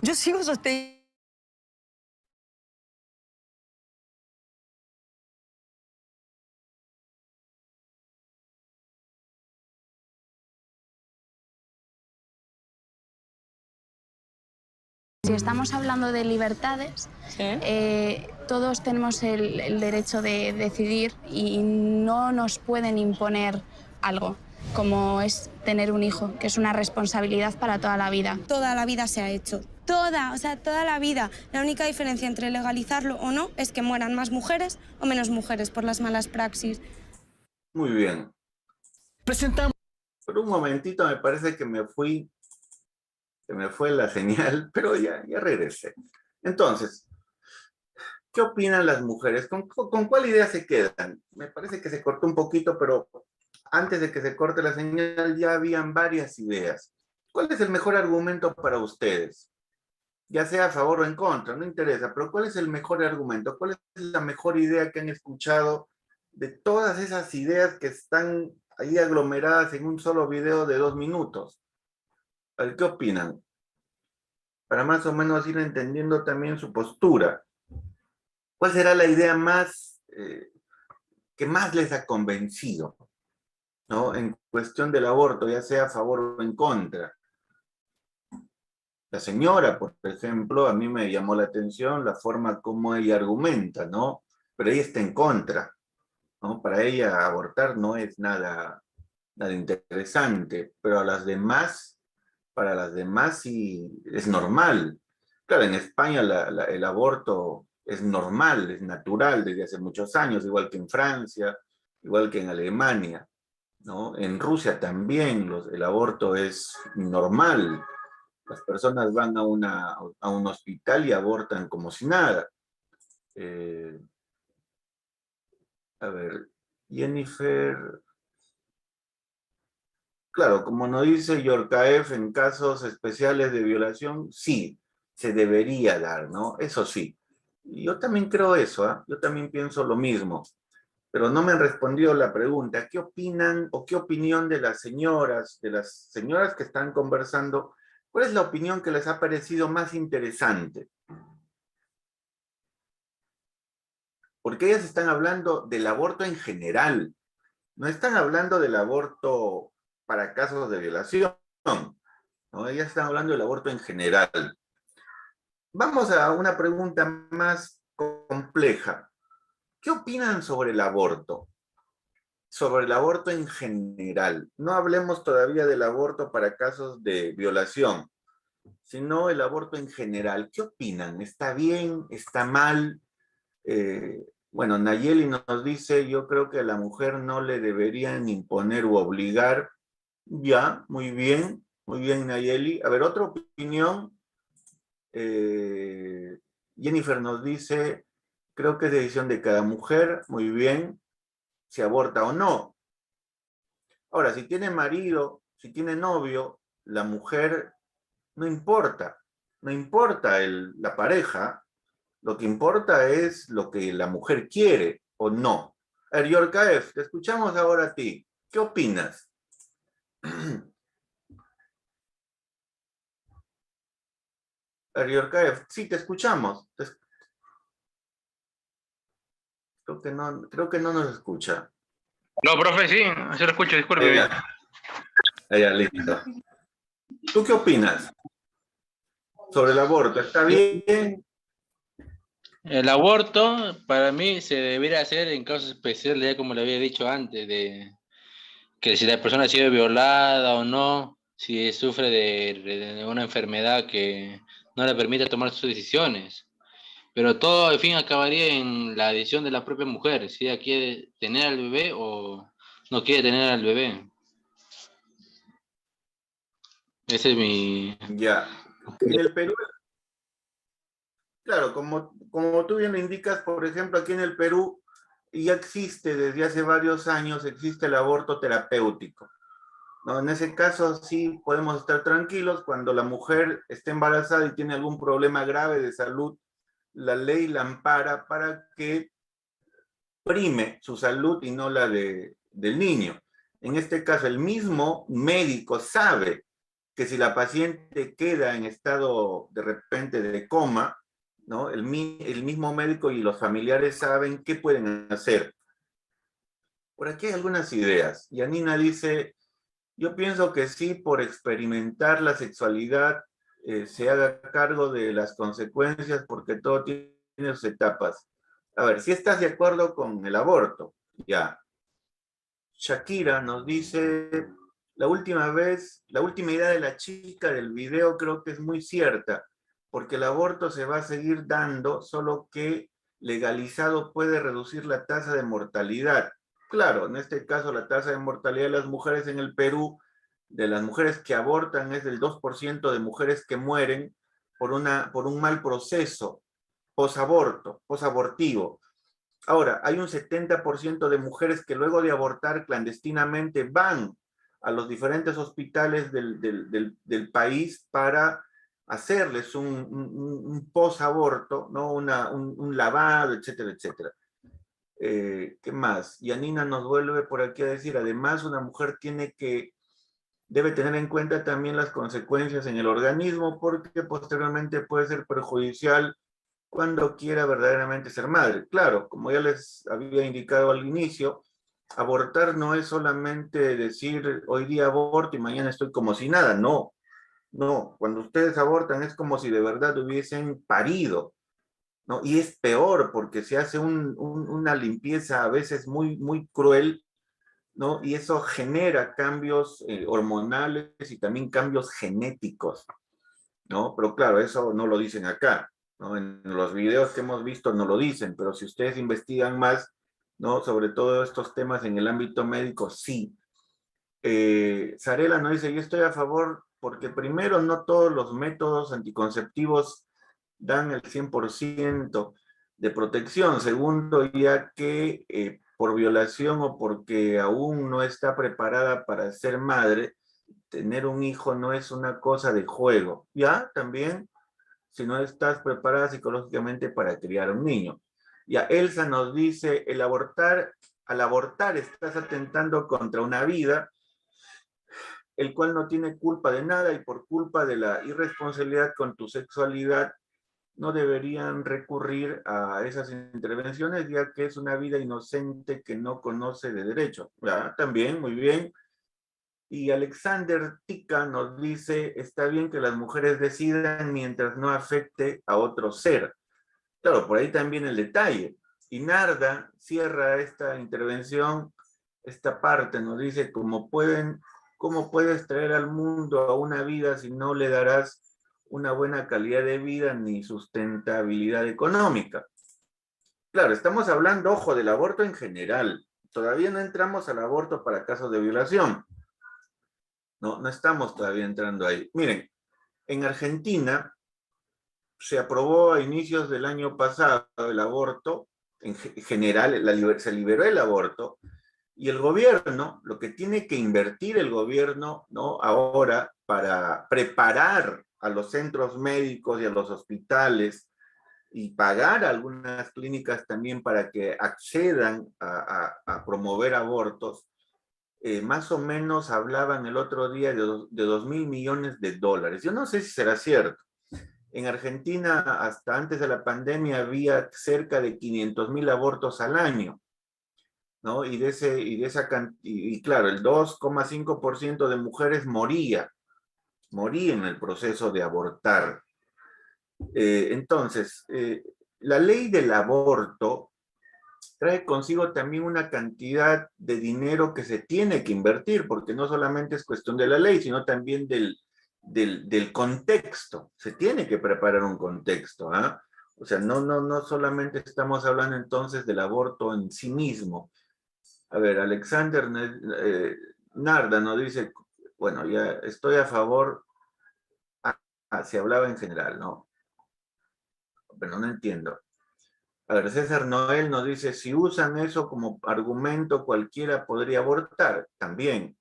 Yo sigo sosteniendo. Si estamos hablando de libertades, todos tenemos el derecho de decidir y no nos pueden imponer algo, como es tener un hijo, que es una responsabilidad para toda la vida. Toda la vida se ha hecho. Toda la vida. La única diferencia entre legalizarlo o no es que mueran más mujeres o menos mujeres por las malas praxis. Muy bien. Presentamos. Por un momentito me parece que me fue la señal, pero ya regresé. Entonces, ¿qué opinan las mujeres? ¿Con cuál idea se quedan? Me parece que se cortó un poquito, pero antes de que se corte la señal ya habían varias ideas. ¿Cuál es el mejor argumento para ustedes? Ya sea a favor o en contra, no interesa, pero ¿cuál es el mejor argumento? ¿Cuál es la mejor idea que han escuchado de todas esas ideas que están ahí aglomeradas en un solo video de 2 minutos? A ver, ¿qué opinan? Para más o menos ir entendiendo también su postura. ¿Cuál será la idea que más les ha convencido, ¿no? En cuestión del aborto, ya sea a favor o en contra. La señora, por ejemplo, a mí me llamó la atención la forma como ella argumenta, ¿no? Pero ella está en contra, ¿no? Para ella abortar no es nada interesante, pero para las demás sí es normal. Claro, en España el aborto es normal, es natural desde hace muchos años, igual que en Francia, igual que en Alemania, ¿no? En Rusia también el aborto es normal. Las personas van a un hospital y abortan como si nada. A ver, Jennifer... Claro, como nos dice Yorkaev, en casos especiales de violación, sí, se debería dar, ¿no? Eso sí. Yo también creo eso, ¿eh? Yo también pienso lo mismo. Pero no me han respondido la pregunta. ¿Qué opinan o qué opinión de las señoras que están conversando? ¿Cuál es la opinión que les ha parecido más interesante? Porque ellas están hablando del aborto en general. No están hablando del aborto para casos de violación, ¿no? Ellas están hablando del aborto en general. Vamos a una pregunta más compleja. ¿Qué opinan sobre el aborto? Sobre el aborto en general. No hablemos todavía del aborto para casos de violación, sino el aborto en general. ¿Qué opinan? ¿Está bien? ¿Está mal? Bueno, Nayeli nos dice, yo creo que a la mujer no le deberían imponer u obligar. Ya, muy bien Nayeli. A ver, otra opinión. Jennifer nos dice, creo que es decisión de cada mujer, muy bien, si aborta o no. Ahora, si tiene marido, si tiene novio, la mujer no importa la pareja, lo que importa es lo que la mujer quiere o no. A ver, Yorkaev, te escuchamos ahora a ti. ¿Qué opinas? Yorkaev, sí, te escuchamos. Creo que no nos escucha. No, profe, sí lo escucho, disculpe. Ya, listo. ¿Tú qué opinas sobre el aborto? ¿Está bien? El aborto, para mí, se debería hacer en casos especiales, ya como le había dicho antes, de que si la persona ha sido violada o no, si sufre de una enfermedad que no le permite tomar sus decisiones. Pero todo, al fin, acabaría en la decisión de la propia mujer, si ella quiere tener al bebé o no quiere tener al bebé. Ese es mi... Ya. En el Perú, claro, como tú bien lo indicas, por ejemplo, aquí en el Perú ya existe desde hace varios años, existe el aborto terapéutico, ¿no? En ese caso sí podemos estar tranquilos cuando la mujer está embarazada y tiene algún problema grave de salud, la ley la ampara para que prime su salud y no la del niño. En este caso, el mismo médico sabe que si la paciente queda en estado de repente de coma, ¿no? El mismo médico y los familiares saben qué pueden hacer. Por aquí hay algunas ideas. Yanina dice, yo pienso que sí, por experimentar la sexualidad, se haga cargo de las consecuencias porque todo tiene sus etapas. A ver, si estás de acuerdo con el aborto, ya. Shakira nos dice, la última idea de la chica del video creo que es muy cierta, porque el aborto se va a seguir dando, solo que legalizado puede reducir la tasa de mortalidad. Claro, en este caso la tasa de mortalidad de las mujeres en el Perú, de las mujeres que abortan, es del 2% de mujeres que mueren por un mal proceso posabortivo. Ahora, hay un 70% de mujeres que luego de abortar clandestinamente van a los diferentes hospitales del país para hacerles un posaborto, ¿no? un lavado, etcétera, etcétera. ¿Qué más? Yanina nos vuelve por aquí a decir, además una mujer debe tener en cuenta también las consecuencias en el organismo porque posteriormente puede ser perjudicial cuando quiera verdaderamente ser madre. Claro, como ya les había indicado al inicio, abortar no es solamente decir hoy día aborto y mañana estoy como si nada, no. No, cuando ustedes abortan es como si de verdad hubiesen parido, ¿no? Y es peor porque se hace una limpieza a veces muy, muy cruel, ¿no? Y eso genera cambios hormonales y también cambios genéticos, ¿no? Pero claro, eso no lo dicen acá, ¿no? En los videos que hemos visto no lo dicen, pero si ustedes investigan más, ¿no? Sobre todo estos temas en el ámbito médico, sí. Sarela nos dice, yo estoy a favor porque primero no todos los métodos anticonceptivos dan el 100% de protección. Segundo, ya que por violación o porque aún no está preparada para ser madre, tener un hijo no es una cosa de juego. Ya, también, si no estás preparada psicológicamente para criar un niño. Ya, Elsa nos dice, al abortar estás atentando contra una vida, el cual no tiene culpa de nada y por culpa de la irresponsabilidad con tu sexualidad no deberían recurrir a esas intervenciones, ya que es una vida inocente que no conoce de derecho. ¿Ya? También, muy bien. Y Alexander Tica nos dice, está bien que las mujeres decidan mientras no afecte a otro ser. Claro, por ahí también el detalle. Y Narda cierra esta intervención, esta parte, nos dice, ¿cómo puedes traer al mundo a una vida si no le darás una buena calidad de vida ni sustentabilidad económica? Claro, estamos hablando, ojo, del aborto en general. Todavía no entramos al aborto para casos de violación. No estamos todavía entrando ahí. Miren, en Argentina se aprobó a inicios del año pasado el aborto, en general se liberó el aborto, y el gobierno, lo que tiene que invertir el gobierno, ¿no? Ahora para preparar a los centros médicos y a los hospitales y pagar a algunas clínicas también para que accedan a promover abortos, más o menos hablaban el otro día de 2.000 millones de dólares. Yo no sé si será cierto. En Argentina, hasta antes de la pandemia, había cerca de 500.000 abortos al año, ¿no? Y claro, el 2,5% de mujeres moría en el proceso de abortar. Entonces, la ley del aborto trae consigo también una cantidad de dinero que se tiene que invertir, porque no solamente es cuestión de la ley, sino también del contexto. Se tiene que preparar un contexto, ¿ah? O sea, no solamente estamos hablando entonces del aborto en sí mismo. A ver, Alexander Narda nos dice, bueno, ya estoy a favor, se hablaba en general, ¿no? Pero no entiendo. A ver, César Noel nos dice, si usan eso como argumento, cualquiera podría abortar, también.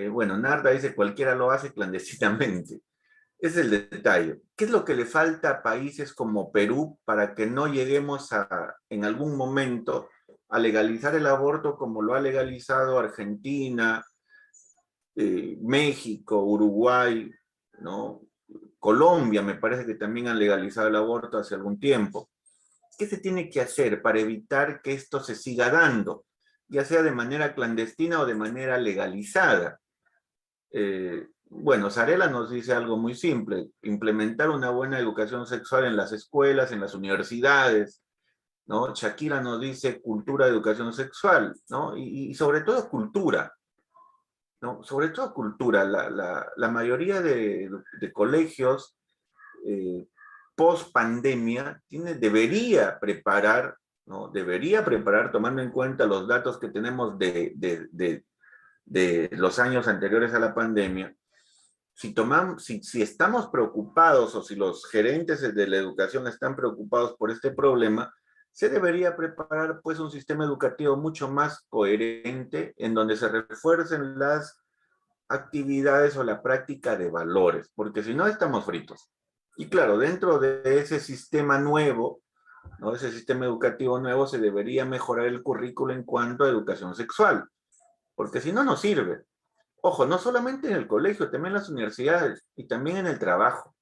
Bueno, Narda dice, cualquiera lo hace clandestinamente. Ese es el detalle. ¿Qué es lo que le falta a países como Perú para que no lleguemos en algún momento a legalizar el aborto como lo ha legalizado Argentina, México, Uruguay, ¿no? Colombia, me parece que también han legalizado el aborto hace algún tiempo? ¿Qué se tiene que hacer para evitar que esto se siga dando, ya sea de manera clandestina o de manera legalizada? Bueno, Sarela nos dice algo muy simple: implementar una buena educación sexual en las escuelas, en las universidades, ¿no? Shakira nos dice cultura de educación sexual, ¿no? Y sobre todo cultura, ¿no? Sobre todo cultura. La mayoría de colegios post pandemia debería preparar, ¿no? Debería preparar, tomando en cuenta los datos que tenemos de los años anteriores a la pandemia. Si estamos preocupados, o si los gerentes de la educación están preocupados por este problema, se debería preparar pues un sistema educativo mucho más coherente, en donde se refuercen las actividades o la práctica de valores, porque si no estamos fritos. Y claro, dentro de ese sistema nuevo, ¿no? Ese sistema educativo nuevo, se debería mejorar el currículo en cuanto a educación sexual, porque si no, no sirve. Ojo, no solamente en el colegio, también en las universidades y también en el trabajo,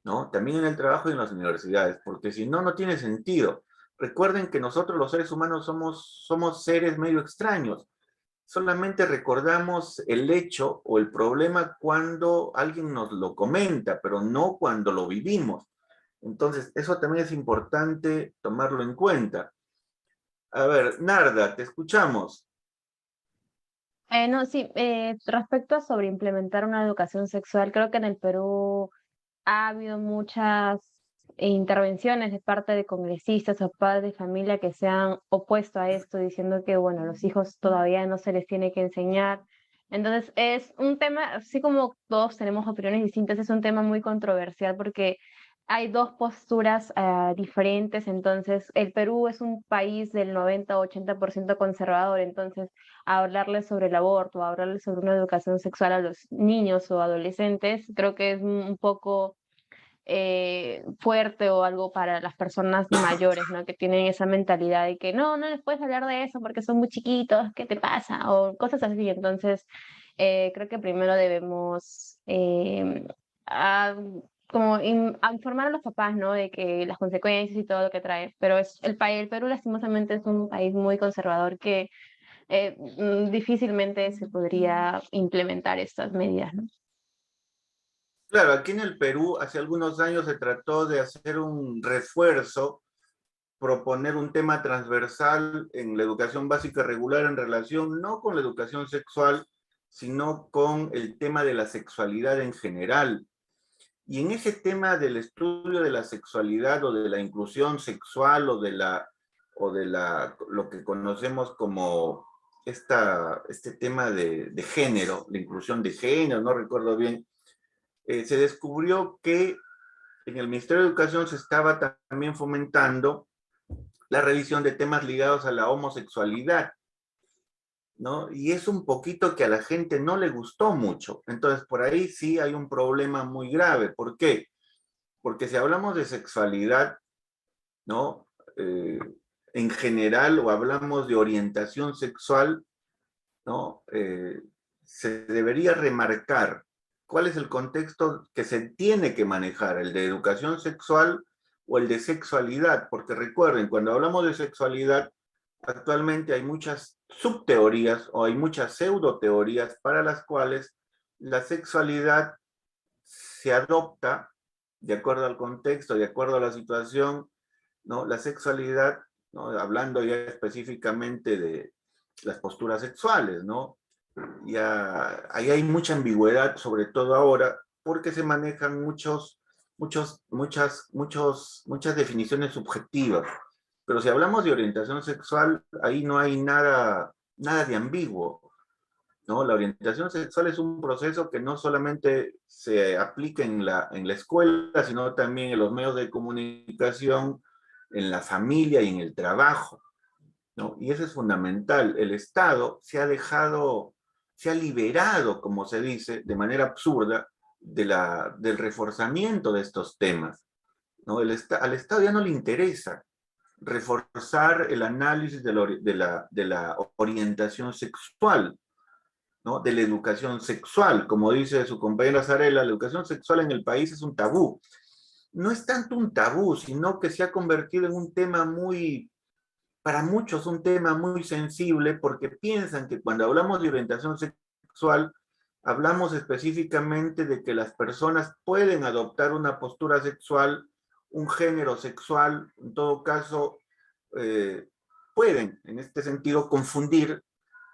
¿no? También en el trabajo y en las universidades, porque si no, no tiene sentido. Recuerden que nosotros los seres humanos somos seres medio extraños. Solamente recordamos el hecho o el problema cuando alguien nos lo comenta, pero no cuando lo vivimos. Entonces, eso también es importante tomarlo en cuenta. A ver, Narda, te escuchamos. No, sí, respecto a sobre implementar una educación sexual, creo que en el Perú ha habido muchas intervenciones de parte de congresistas o padres de familia que se han opuesto a esto, diciendo que, bueno, los hijos todavía no se les tiene que enseñar. Entonces, es un tema, así como todos tenemos opiniones distintas, es un tema muy controversial porque hay dos posturas diferentes. Entonces, el Perú es un país del 90-80% conservador, entonces hablarles sobre el aborto, hablarles sobre una educación sexual a los niños o adolescentes, creo que es un poco fuerte o algo para las personas mayores, ¿no? Que tienen esa mentalidad de que no les puedes hablar de eso porque son muy chiquitos, ¿qué te pasa? O cosas así. Entonces, creo que primero debemos a informar a los papás, ¿no? De que las consecuencias y todo lo que trae. Pero el Perú lastimosamente es un país muy conservador que difícilmente se podría implementar estas medidas, ¿no? Claro, aquí en el Perú hace algunos años se trató de hacer un refuerzo, proponer un tema transversal en la educación básica regular en relación no con la educación sexual, sino con el tema de la sexualidad en general. Y en ese tema del estudio de la sexualidad o de la inclusión sexual o de lo que conocemos como este tema de género, la inclusión de género, no recuerdo bien, se descubrió que en el Ministerio de Educación se estaba también fomentando la revisión de temas ligados a la homosexualidad, ¿no? Y es un poquito que a la gente no le gustó mucho. Entonces, por ahí sí hay un problema muy grave. ¿Por qué? Porque si hablamos de sexualidad, ¿no? En general, o hablamos de orientación sexual, ¿no? Se debería remarcar cuál es el contexto que se tiene que manejar, el de educación sexual o el de sexualidad, porque recuerden, cuando hablamos de sexualidad, actualmente hay muchas subteorías o hay muchas pseudoteorías para las cuales la sexualidad se adopta de acuerdo al contexto, de acuerdo a la situación, ¿no? La sexualidad, ¿no? Hablando ya específicamente de las posturas sexuales, ¿no? Ya, ahí hay mucha ambigüedad, sobre todo ahora, porque se manejan muchas definiciones subjetivas. Pero si hablamos de orientación sexual, ahí no hay nada de ambiguo, ¿no? La orientación sexual es un proceso que no solamente se aplica en la escuela, sino también en los medios de comunicación, en la familia y en el trabajo, ¿no? Y eso es fundamental. El Estado se ha liberado, como se dice, de manera absurda, del reforzamiento de estos temas, ¿no? Al Estado ya no le interesa reforzar el análisis de la orientación sexual, ¿no? De la educación sexual. Como dice su compañera Zarela, la educación sexual en el país es un tabú. No es tanto un tabú, sino que se ha convertido en un tema para muchos un tema muy sensible, porque piensan que cuando hablamos de orientación sexual, hablamos específicamente de que las personas pueden adoptar una postura sexual, un género sexual, en todo caso, pueden, en este sentido, confundir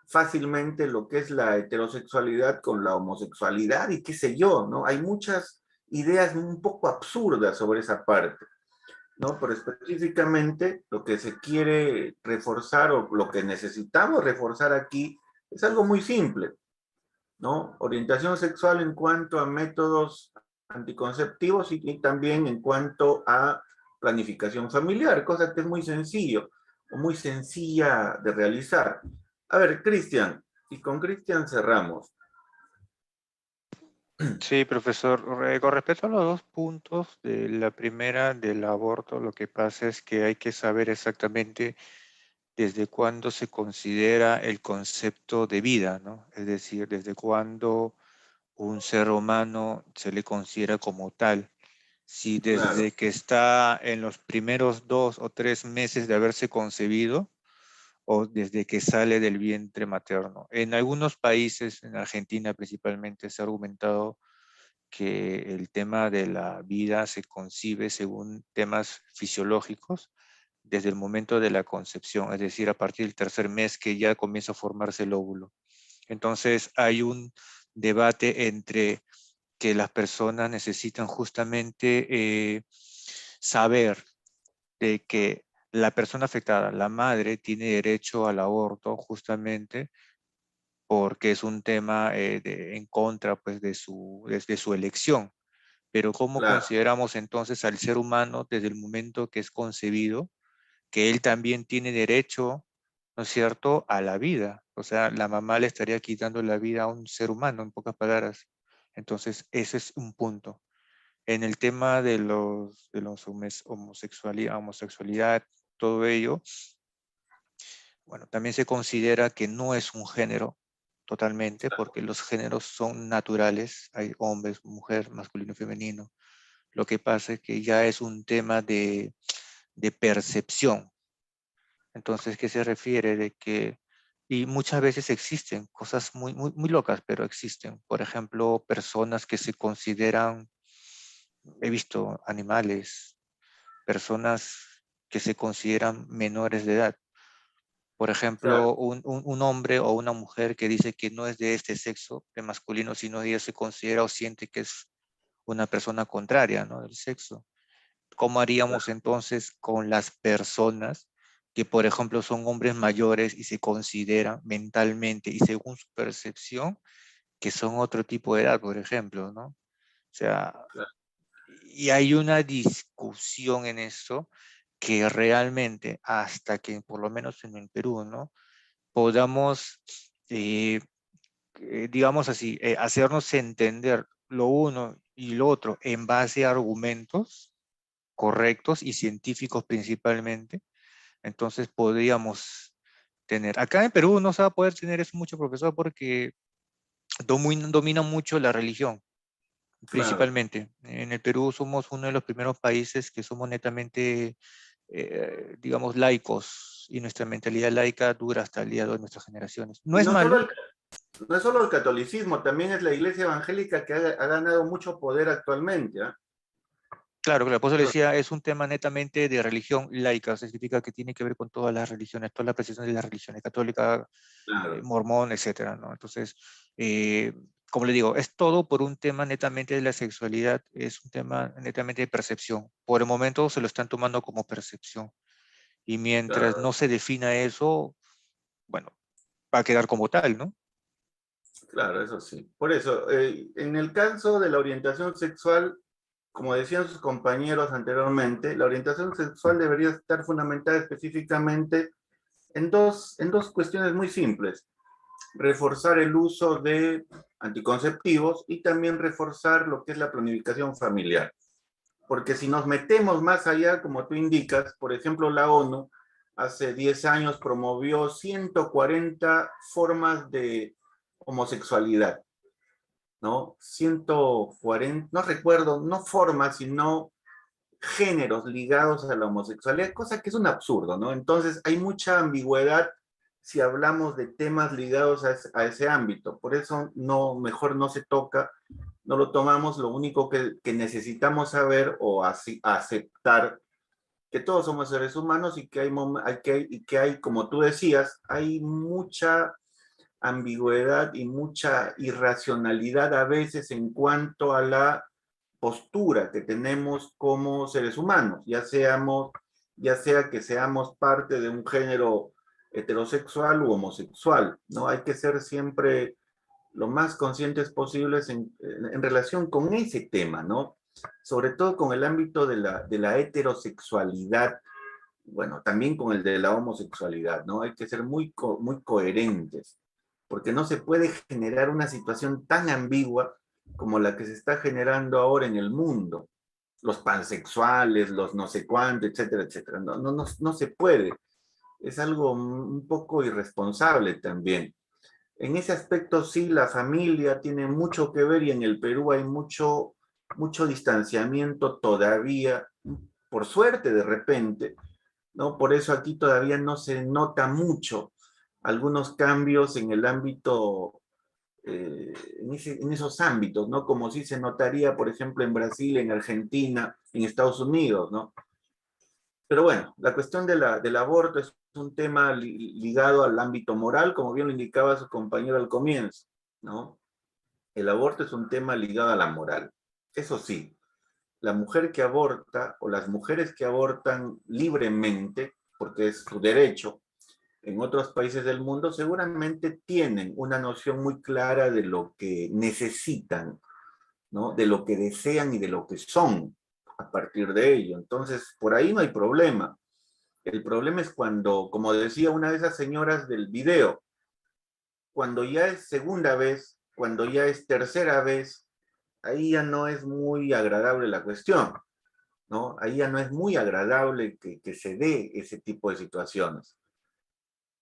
fácilmente lo que es la heterosexualidad con la homosexualidad y qué sé yo, ¿no? Hay muchas ideas un poco absurdas sobre esa parte, ¿no? Pero específicamente lo que se quiere reforzar o lo que necesitamos reforzar aquí es algo muy simple, ¿no? Orientación sexual en cuanto a métodos anticonceptivos y también en cuanto a planificación familiar, cosa que es muy sencillo o muy sencilla de realizar. A ver, Cristian, y con Cristian cerramos. Sí, profesor. Con respecto a los dos puntos, de la primera, del aborto, lo que pasa es que hay que saber exactamente desde cuándo se considera el concepto de vida, ¿no? Es decir, desde cuándo un ser humano se le considera como tal. Si desde que está en los primeros 2 o 3 meses de haberse concebido, o desde que sale del vientre materno. En algunos países, en Argentina principalmente, se ha argumentado que el tema de la vida se concibe según temas fisiológicos desde el momento de la concepción, es decir, a partir del 3er mes que ya comienza a formarse el óvulo. Entonces hay un debate entre que las personas necesitan justamente saber de que la persona afectada, la madre, tiene derecho al aborto justamente porque es un tema en contra pues, de su elección. Pero ¿cómo consideramos entonces al ser humano desde el momento que es concebido, que él también tiene derecho, ¿no es cierto?, a la vida? O sea, la mamá le estaría quitando la vida a un ser humano, en pocas palabras. Entonces, ese es un punto. En el tema de los homosexualidad, todo ello, bueno, también se considera que no es un género totalmente, porque los géneros son naturales, hay hombres, mujer, masculino y femenino. Lo que pasa es que ya es un tema de percepción. Entonces, ¿qué se refiere? De que, y muchas veces existen cosas muy, muy, muy locas, pero existen. Por ejemplo, personas que se consideran, he visto animales, personas que se consideran menores de edad. Por ejemplo, un hombre o una mujer que dice que no es de este sexo, de masculino, sino ella se considera o siente que es una persona contraria, ¿no?, del sexo. ¿Cómo haríamos entonces con las personas que, por ejemplo, son hombres mayores y se consideran mentalmente y según su percepción que son otro tipo de edad, por ejemplo, ¿no? O sea, y hay una discusión en esto que realmente hasta que, por lo menos en el Perú, ¿no?, podamos, digamos así, hacernos entender lo uno y lo otro en base a argumentos correctos y científicos principalmente, entonces podríamos tener. Acá en Perú no se va a poder tener eso mucho, profesor, porque domina mucho la religión, principalmente. En el Perú somos uno de los primeros países que somos netamente, digamos, laicos, y nuestra mentalidad laica dura hasta el día de hoy, nuestras generaciones. No es malo. No es solo el catolicismo, también es la iglesia evangélica que ha ganado mucho poder actualmente, ¿eh? Claro, claro, por eso le decía, es un tema netamente de religión laica, o sea, significa que tiene que ver con todas las religiones, toda la precisión de las religiones, católica, mormón, etcétera, ¿no? Entonces, como le digo, es todo por un tema netamente de la sexualidad, es un tema netamente de percepción. Por el momento se lo están tomando como percepción. Y mientras no se defina eso, bueno, va a quedar como tal, ¿no? Claro, eso sí. Por eso, en el caso de la orientación sexual, como decían sus compañeros anteriormente, la orientación sexual debería estar fundamentada específicamente en dos cuestiones muy simples. Reforzar el uso de anticonceptivos y también reforzar lo que es la planificación familiar. Porque si nos metemos más allá, como tú indicas, por ejemplo, la ONU hace 10 años promovió 140 formas de homosexualidad, ¿no? 140, no recuerdo, no formas, sino géneros ligados a la homosexualidad, cosa que es un absurdo, ¿no? Entonces hay mucha ambigüedad si hablamos de temas ligados a ese ámbito. Por eso mejor no se toca, no lo tomamos. Lo único que necesitamos saber o aceptar que todos somos seres humanos y que hay, como tú decías, hay mucha ambigüedad y mucha irracionalidad a veces en cuanto a la postura que tenemos como seres humanos, ya sea que seamos parte de un género heterosexual u homosexual, ¿no? Hay que ser siempre lo más conscientes posibles en relación con ese tema, ¿no? Sobre todo con el ámbito de la heterosexualidad, bueno, también con el de la homosexualidad, ¿no? Hay que ser muy coherentes, porque no se puede generar una situación tan ambigua como la que se está generando ahora en el mundo. Los pansexuales, los no sé cuánto, etcétera, etcétera. No se puede. Es algo un poco irresponsable también. En ese aspecto sí, la familia tiene mucho que ver y en el Perú hay mucho distanciamiento todavía, por suerte de repente, ¿no? Por eso aquí todavía no se nota mucho algunos cambios en el ámbito, en esos ámbitos, ¿no? Como sí se notaría, por ejemplo, en Brasil, en Argentina, en Estados Unidos, ¿no? Pero bueno, la cuestión del aborto es un tema ligado al ámbito moral, como bien lo indicaba su compañero al comienzo, ¿no? El aborto es un tema ligado a la moral. Eso sí, la mujer que aborta o las mujeres que abortan libremente, porque es su derecho, en otros países del mundo seguramente tienen una noción muy clara de lo que necesitan, ¿no? De lo que desean y de lo que son a partir de ello. Entonces, por ahí no hay problema. El problema es cuando, como decía una de esas señoras del video, cuando ya es segunda vez, cuando ya es tercera vez, ahí ya no es muy agradable la cuestión, ¿no? Ahí ya no es muy agradable que se dé ese tipo de situaciones.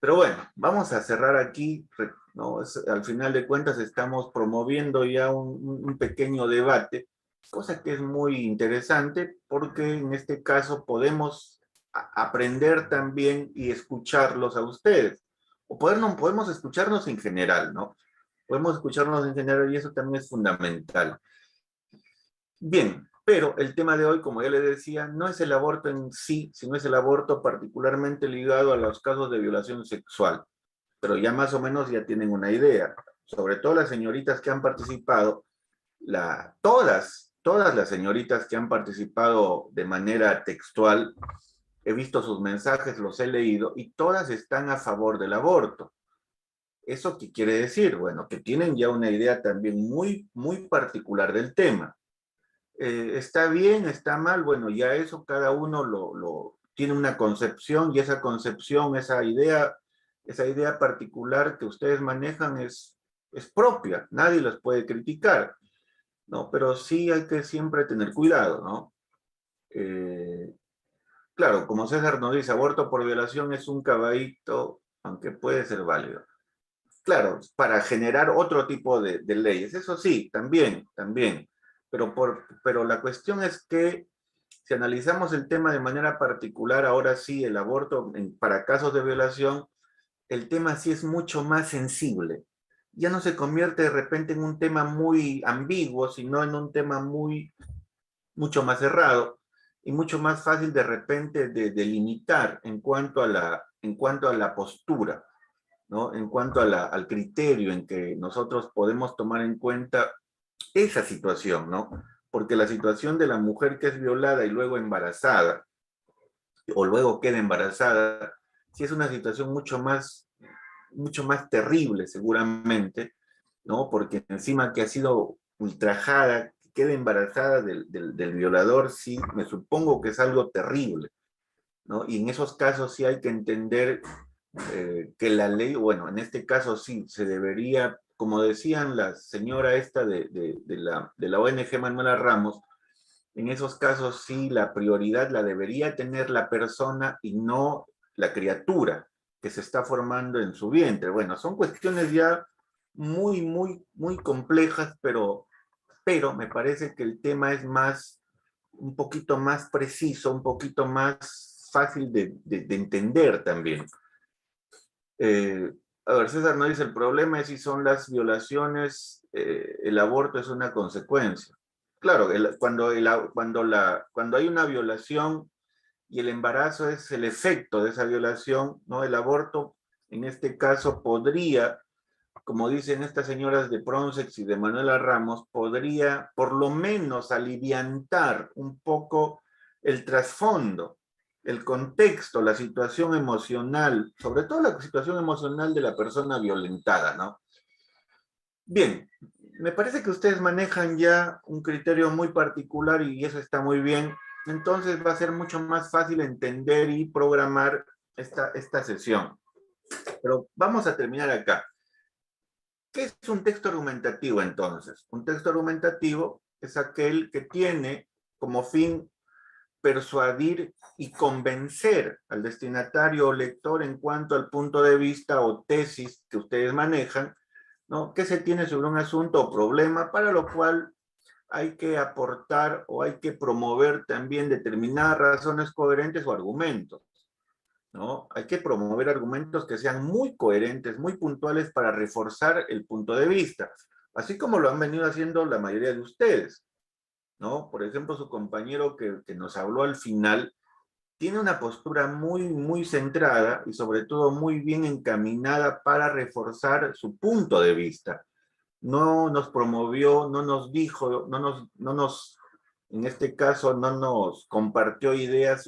Pero bueno, vamos a cerrar aquí, ¿no? Al final de cuentas estamos promoviendo ya un pequeño debate, cosa que es muy interesante porque en este caso podemos aprender también y escucharlos a ustedes. O podemos escucharnos en general, ¿no? Podemos escucharnos en general y eso también es fundamental. Bien, pero el tema de hoy, como ya les decía, no es el aborto en sí, sino es el aborto particularmente ligado a los casos de violación sexual. Pero ya más o menos ya tienen una idea. Sobre todo las señoritas que han participado, todas las señoritas que han participado de manera textual, he visto sus mensajes, los he leído, y todas están a favor del aborto. ¿Eso qué quiere decir? Bueno, que tienen ya una idea también muy particular del tema. ¿Está bien? ¿Está mal? Bueno, ya eso cada uno tiene una concepción y esa concepción, esa idea particular que ustedes manejan es propia. Nadie los puede criticar, ¿no? Pero sí hay que siempre tener cuidado, ¿no? Claro, como César nos dice, aborto por violación es un caballito, aunque puede ser válido. Claro, para generar otro tipo de leyes. Eso sí, también. Pero la cuestión es que si analizamos el tema de manera particular, ahora sí, el aborto para casos de violación, el tema sí es mucho más sensible. Ya no se convierte de repente en un tema muy ambiguo, sino en un tema muy mucho más cerrado y mucho más fácil de repente de delimitar en cuanto a la postura, ¿no? En cuanto al criterio en que nosotros podemos tomar en cuenta esa situación, ¿no? Porque la situación de la mujer que es violada y luego embarazada, o luego queda embarazada, sí es una situación mucho más terrible seguramente, ¿no? Porque encima que ha sido ultrajada, queda embarazada del violador, sí, me supongo que es algo terrible, ¿no? Y en esos casos sí hay que entender que la ley, bueno, en este caso sí, se debería, como decían la señora esta de la ONG Manuela Ramos, en esos casos sí la prioridad la debería tener la persona y no la criatura que se está formando en su vientre. Bueno, son cuestiones ya muy complejas, pero me parece que el tema es un poquito más preciso, un poquito más fácil de entender también. A ver, César nos dice, el problema es si son las violaciones, el aborto es una consecuencia. Claro, cuando hay una violación y el embarazo es el efecto de esa violación, ¿no? El aborto, en este caso, podría, como dicen estas señoras de Pronsex y de Manuela Ramos, podría por lo menos aliviantar un poco el trasfondo, el contexto, la situación emocional, sobre todo la situación emocional de la persona violentada, ¿no? Bien, me parece que ustedes manejan ya un criterio muy particular y eso está muy bien. Entonces va a ser mucho más fácil entender y programar esta sesión. Pero vamos a terminar acá. ¿Qué es un texto argumentativo entonces? Un texto argumentativo es aquel que tiene como fin persuadir y convencer al destinatario o lector en cuanto al punto de vista o tesis que ustedes manejan, ¿no? Que se tiene sobre un asunto o problema, para lo cual hay que aportar o hay que promover también determinadas razones coherentes o argumentos, ¿no? Hay que promover argumentos que sean muy coherentes, muy puntuales para reforzar el punto de vista, así como lo han venido haciendo la mayoría de ustedes, ¿no? Por ejemplo, su compañero que nos habló al final tiene una postura muy centrada y sobre todo muy bien encaminada para reforzar su punto de vista. No nos promovió, no nos dijo, en este caso, no nos compartió ideas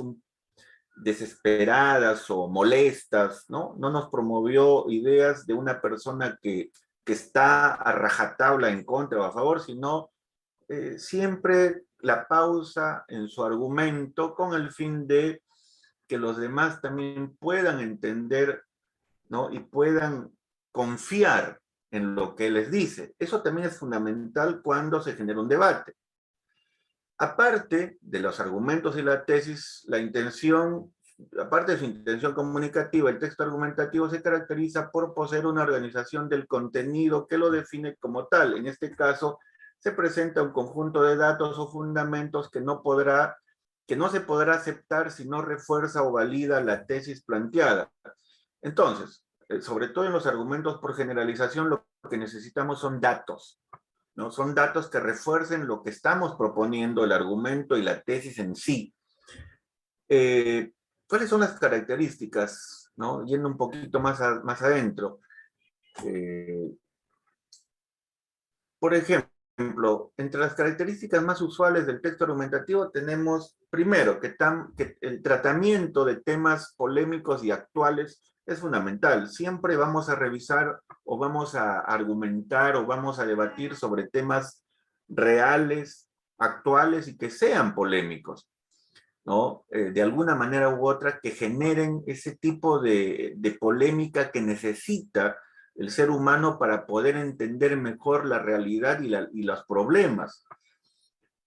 desesperadas o molestas, ¿no? No nos promovió ideas de una persona que está a rajatabla en contra o a favor, sino siempre la pausa en su argumento con el fin de que los demás también puedan entender, ¿no? Y puedan confiar en lo que les dice. Eso también es fundamental cuando se genera un debate. Aparte de los argumentos y la tesis, la intención, aparte de su intención comunicativa, el texto argumentativo se caracteriza por poseer una organización del contenido que lo define como tal. En este caso, se presenta un conjunto de datos o fundamentos que no se podrá aceptar si no refuerza o valida la tesis planteada. Entonces, sobre todo en los argumentos por generalización, lo que necesitamos son datos, ¿no? Son datos que refuercen lo que estamos proponiendo, el argumento y la tesis en sí. ¿Cuáles son las características, ¿no? Yendo un poquito más adentro. Por ejemplo, entre las características más usuales del texto argumentativo tenemos, primero, que el tratamiento de temas polémicos y actuales es fundamental. Siempre vamos a revisar o vamos a argumentar o vamos a debatir sobre temas reales, actuales y que sean polémicos, ¿no? De alguna manera u otra que generen ese tipo de polémica que necesita el ser humano para poder entender mejor la realidad y los problemas.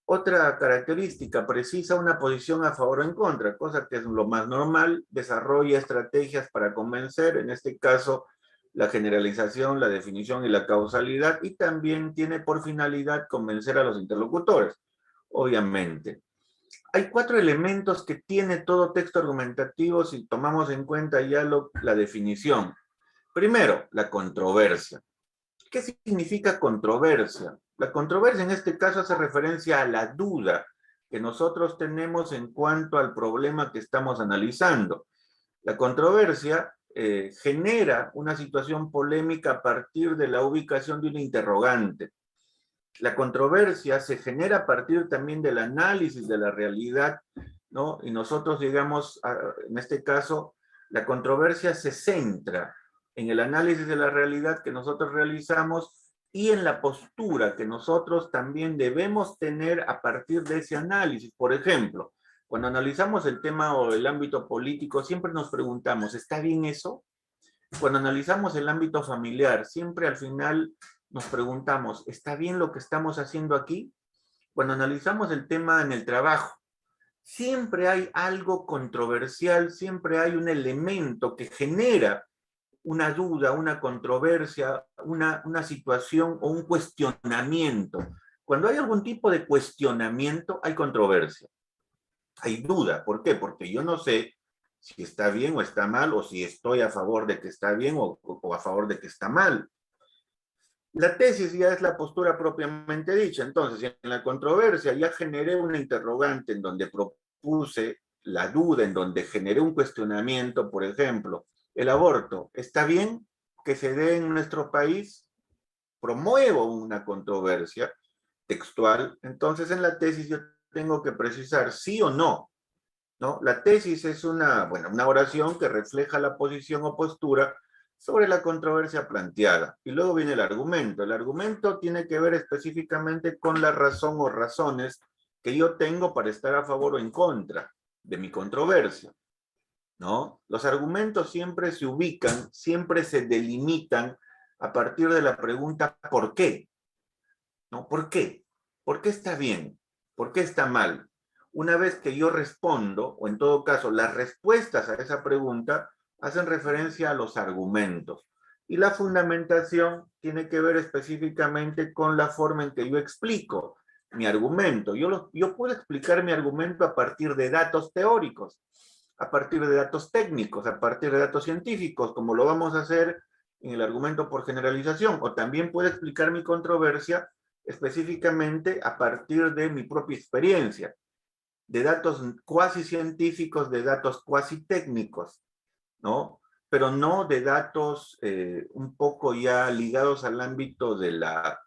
Otra característica, precisa una posición a favor o en contra, cosa que es lo más normal, desarrolla estrategias para convencer, en este caso, la generalización, la definición y la causalidad, y también tiene por finalidad convencer a los interlocutores, obviamente. Hay 4 elementos que tiene todo texto argumentativo si tomamos en cuenta ya la definición. Primero, la controversia. ¿Qué significa controversia? La controversia en este caso hace referencia a la duda que nosotros tenemos en cuanto al problema que estamos analizando. La controversia genera una situación polémica a partir de la ubicación de un interrogante. La controversia se genera a partir también del análisis de la realidad, ¿no? Y nosotros, digamos, en este caso, la controversia se centra en el análisis de la realidad que nosotros realizamos y en la postura que nosotros también debemos tener a partir de ese análisis. Por ejemplo, cuando analizamos el tema o el ámbito político, siempre nos preguntamos, ¿está bien eso? Cuando analizamos el ámbito familiar, siempre al final nos preguntamos, ¿está bien lo que estamos haciendo aquí? Cuando analizamos el tema en el trabajo, siempre hay algo controversial, siempre hay un elemento que genera una duda, una controversia, una situación o un cuestionamiento. Cuando hay algún tipo de cuestionamiento, hay controversia. Hay duda. ¿Por qué? Porque yo no sé si está bien o está mal, o si estoy a favor de que está bien o a favor de que está mal. La tesis ya es la postura propiamente dicha. Entonces, si en la controversia ya generé una interrogante en donde propuse la duda, en donde generé un cuestionamiento, por ejemplo, ¿el aborto está bien que se dé en nuestro país? Promuevo una controversia textual. Entonces, en la tesis yo tengo que precisar sí o no, ¿no? La tesis es una oración que refleja la posición o postura sobre la controversia planteada. Y luego viene el argumento. El argumento tiene que ver específicamente con la razón o razones que yo tengo para estar a favor o en contra de mi controversia, ¿no? Los argumentos siempre se ubican, siempre se delimitan a partir de la pregunta ¿por qué? ¿No? ¿Por qué? ¿Por qué está bien? ¿Por qué está mal? Una vez que yo respondo, o en todo caso, las respuestas a esa pregunta hacen referencia a los argumentos. Y la fundamentación tiene que ver específicamente con la forma en que yo explico mi argumento. Yo puedo explicar mi argumento a partir de datos teóricos, a partir de datos técnicos, a partir de datos científicos, como lo vamos a hacer en el argumento por generalización, o también puedo explicar mi controversia específicamente a partir de mi propia experiencia, de datos cuasi científicos, de datos cuasi técnicos, ¿no? Pero no de datos un poco ya ligados al ámbito de la,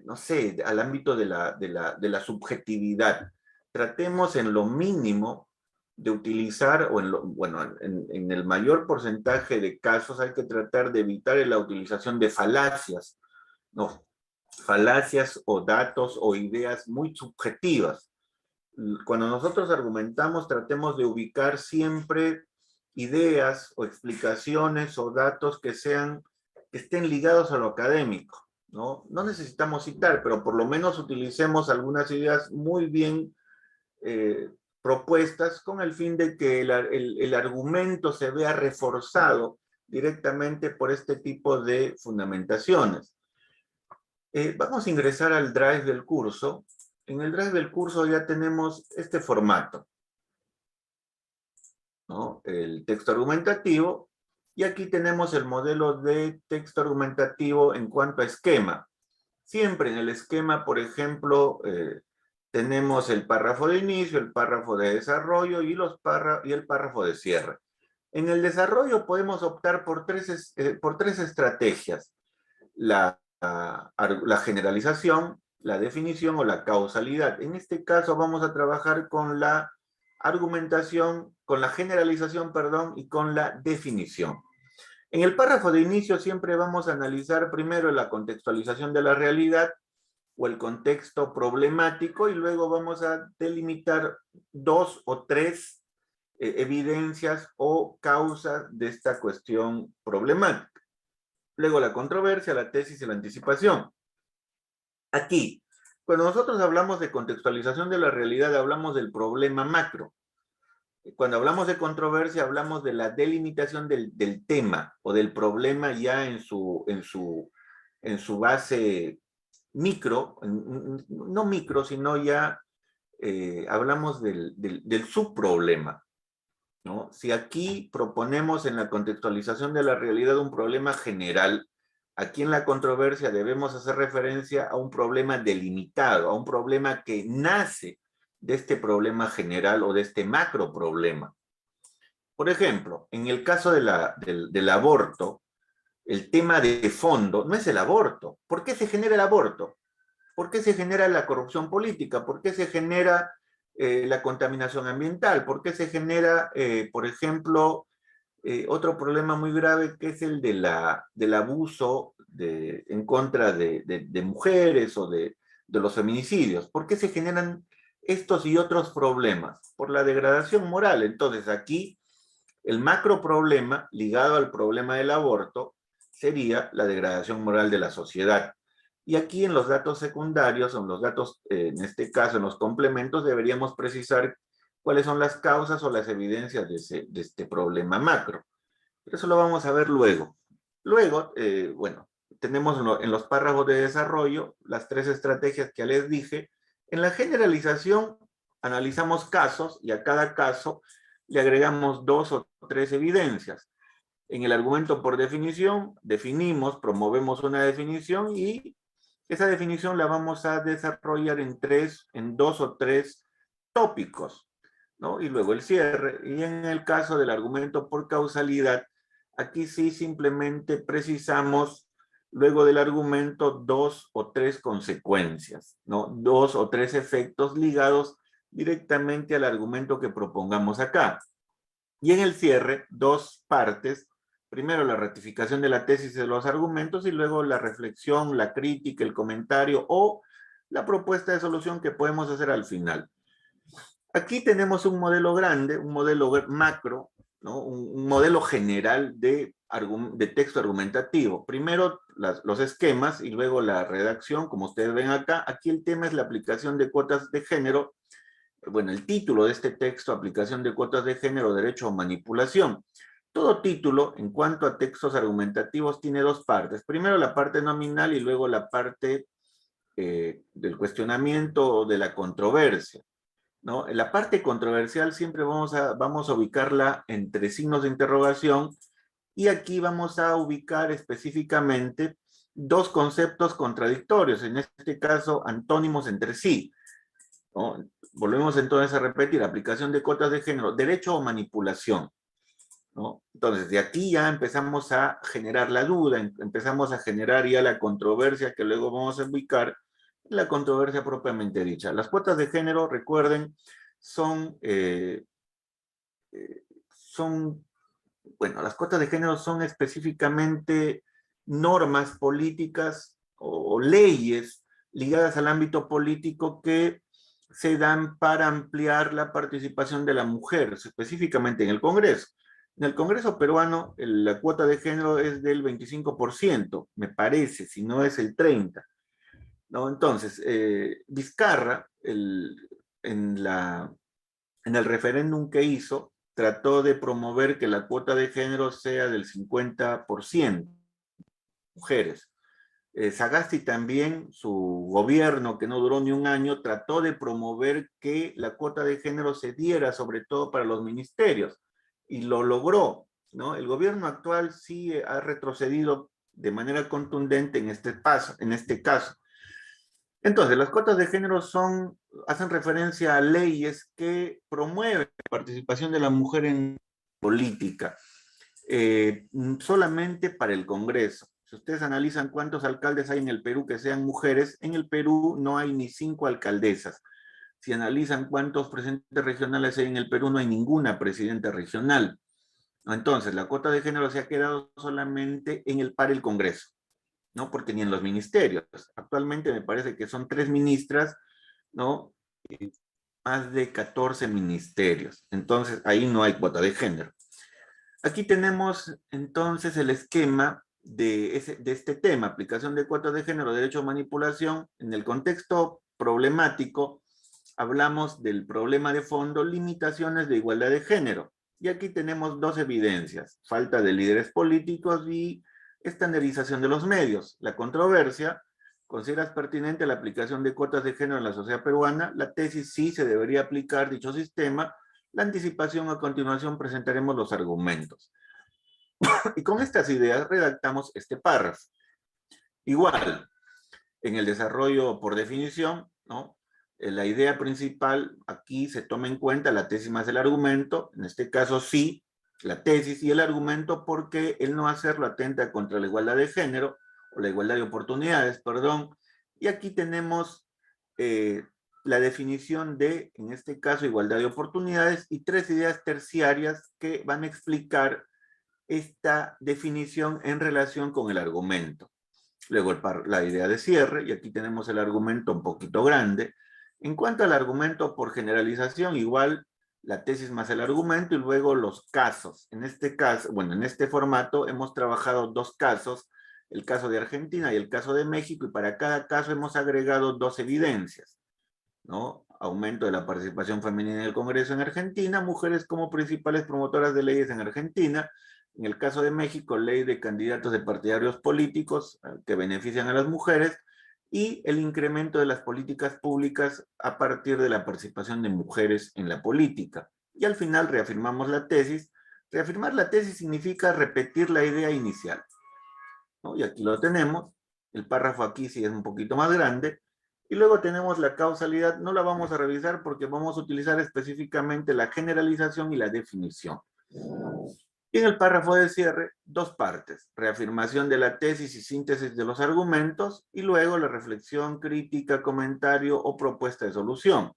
no sé, al ámbito de la subjetividad. Tratemos en lo mínimo de utilizar, o en el mayor porcentaje de casos hay que tratar de evitar la utilización de falacias, ¿no? Falacias o datos o ideas muy subjetivas. Cuando nosotros argumentamos, tratemos de ubicar siempre ideas o explicaciones o datos que estén ligados a lo académico, ¿no? No necesitamos citar, pero por lo menos utilicemos algunas ideas muy bien propuestas con el fin de que el argumento se vea reforzado directamente por este tipo de fundamentaciones. Vamos a ingresar al drive del curso. En el drive del curso ya tenemos este formato, ¿no? El texto argumentativo, y aquí tenemos el modelo de texto argumentativo en cuanto a esquema. Siempre en el esquema, por ejemplo, tenemos el párrafo de inicio, el párrafo de desarrollo y el párrafo de cierre. En el desarrollo podemos optar por tres estrategias: la generalización, la definición o la causalidad. En este caso vamos a trabajar con la argumentación, con la generalización, perdón, y con la definición. En el párrafo de inicio siempre vamos a analizar primero la contextualización de la realidad o el contexto problemático, y luego vamos a delimitar 2 o 3 evidencias o causas de esta cuestión problemática. Luego la controversia, la tesis y la anticipación. Aquí, cuando nosotros hablamos de contextualización de la realidad, hablamos del problema macro. Cuando hablamos de controversia, hablamos de la delimitación del tema o del problema ya en su base micro, no micro, sino ya hablamos del subproblema, ¿no? Si aquí proponemos en la contextualización de la realidad un problema general, aquí en la controversia debemos hacer referencia a un problema delimitado, a un problema que nace de este problema general o de este macro problema. Por ejemplo, en el caso del aborto, el tema de fondo no es el aborto. ¿Por qué se genera el aborto? ¿Por qué se genera la corrupción política? ¿Por qué se genera la contaminación ambiental? ¿Por qué se genera, por ejemplo, otro problema muy grave que es el del abuso en contra de mujeres o de los feminicidios? ¿Por qué se generan estos y otros problemas? Por la degradación moral. Entonces aquí el macro problema ligado al problema del aborto sería la degradación moral de la sociedad. Y aquí en los datos secundarios, en los datos, en este caso en los complementos, deberíamos precisar cuáles son las causas o las evidencias de este problema macro. Pero eso lo vamos a ver luego. Luego, bueno, tenemos en los párrafos de desarrollo las 3 estrategias que ya les dije. En la generalización analizamos casos y a cada caso le agregamos 2 o 3 evidencias. En el argumento por definición, definimos, promovemos una definición y esa definición la vamos a desarrollar en 2 o 3 tópicos, ¿no? Y luego el cierre. Y en el caso del argumento por causalidad, aquí sí simplemente precisamos, luego del argumento, 2 o 3 consecuencias, ¿no? 2 o 3 efectos ligados directamente al argumento que propongamos acá. Y en el cierre, 2 partes. Primero la ratificación de la tesis de los argumentos y luego la reflexión, la crítica, el comentario o la propuesta de solución que podemos hacer al final. Aquí tenemos un modelo grande, un modelo macro, ¿no? Un modelo general de texto argumentativo. Primero los esquemas y luego la redacción, como ustedes ven acá. Aquí el tema es la aplicación de cuotas de género. Bueno, el título de este texto, aplicación de cuotas de género, derecho o manipulación. Todo título, en cuanto a textos argumentativos, tiene 2 partes. Primero la parte nominal y luego la parte del cuestionamiento o de la controversia, ¿no? En la parte controversial siempre vamos a ubicarla entre signos de interrogación y aquí vamos a ubicar específicamente 2 conceptos contradictorios, en este caso antónimos entre sí, ¿no? Volvemos entonces a repetir, aplicación de cuotas de género, derecho o manipulación, ¿no? Entonces, de aquí ya empezamos a generar la duda, empezamos a generar ya la controversia que luego vamos a ubicar en la controversia propiamente dicha. Las cuotas de género, recuerden, bueno, las cuotas de género son específicamente normas políticas o leyes ligadas al ámbito político que se dan para ampliar la participación de la mujer, específicamente en el Congreso. En el Congreso peruano, la cuota de género es del 25%, me parece, si no es el 30%. ¿No? Entonces, Vizcarra, en el referéndum que hizo, trató de promover que la cuota de género sea del 50%, mujeres. Sagasti también, su gobierno, que no duró ni un año, trató de promover que la cuota de género se diera, sobre todo para los ministerios, y lo logró, ¿no? El gobierno actual sí ha retrocedido de manera contundente en este caso. Entonces, las cuotas de género hacen referencia a leyes que promueven la participación de la mujer en política, solamente para el Congreso. Si ustedes analizan cuántos alcaldes hay en el Perú que sean mujeres, en el Perú no hay ni 5 alcaldesas. Si analizan cuántos presidentes regionales hay en el Perú, no hay ninguna presidenta regional. Entonces, la cuota de género se ha quedado solamente para el Congreso, ¿no? Porque ni en los ministerios. Actualmente me parece que son 3 ministras, ¿no? Más de 14 ministerios. Entonces, ahí no hay cuota de género. Aquí tenemos, entonces, el esquema de este tema, aplicación de cuotas de género, derecho a manipulación. En el contexto problemático, hablamos del problema de fondo, limitaciones de igualdad de género. Y aquí tenemos 2 evidencias, falta de líderes políticos y estandarización de los medios. La controversia, ¿consideras pertinente la aplicación de cuotas de género en la sociedad peruana? La tesis, sí se debería aplicar dicho sistema. La anticipación, a continuación presentaremos los argumentos. Y con estas ideas redactamos este párrafo. Igual, en el desarrollo por definición, ¿no? la idea principal, aquí se toma en cuenta la tesis más el argumento, en este caso sí, la tesis y el argumento, porque el no hacerlo atenta contra la igualdad de género, o la igualdad de oportunidades, perdón, y aquí tenemos la definición de, en este caso, igualdad de oportunidades, y 3 ideas terciarias que van a explicar esta definición en relación con el argumento. Luego la idea de cierre, y aquí tenemos el argumento un poquito grande. En cuanto al argumento por generalización, igual la tesis más el argumento y luego los casos. En este caso, bueno, en este formato hemos trabajado 2 casos, el caso de Argentina y el caso de México, y para cada caso hemos agregado 2 evidencias, ¿no? Aumento de la participación femenina en el Congreso en Argentina, mujeres como principales promotoras de leyes en Argentina. En el caso de México, ley de candidatos de partidarios políticos que benefician a las mujeres, y el incremento de las políticas públicas a partir de la participación de mujeres en la política. Y al final reafirmamos la tesis. Reafirmar la tesis significa repetir la idea inicial, ¿no? Y aquí lo tenemos. El párrafo aquí sí es un poquito más grande. Y luego tenemos la causalidad. No la vamos a revisar porque vamos a utilizar específicamente la generalización y la definición. Y en el párrafo de cierre, 2 partes: reafirmación de la tesis y síntesis de los argumentos, y luego la reflexión, crítica, comentario o propuesta de solución,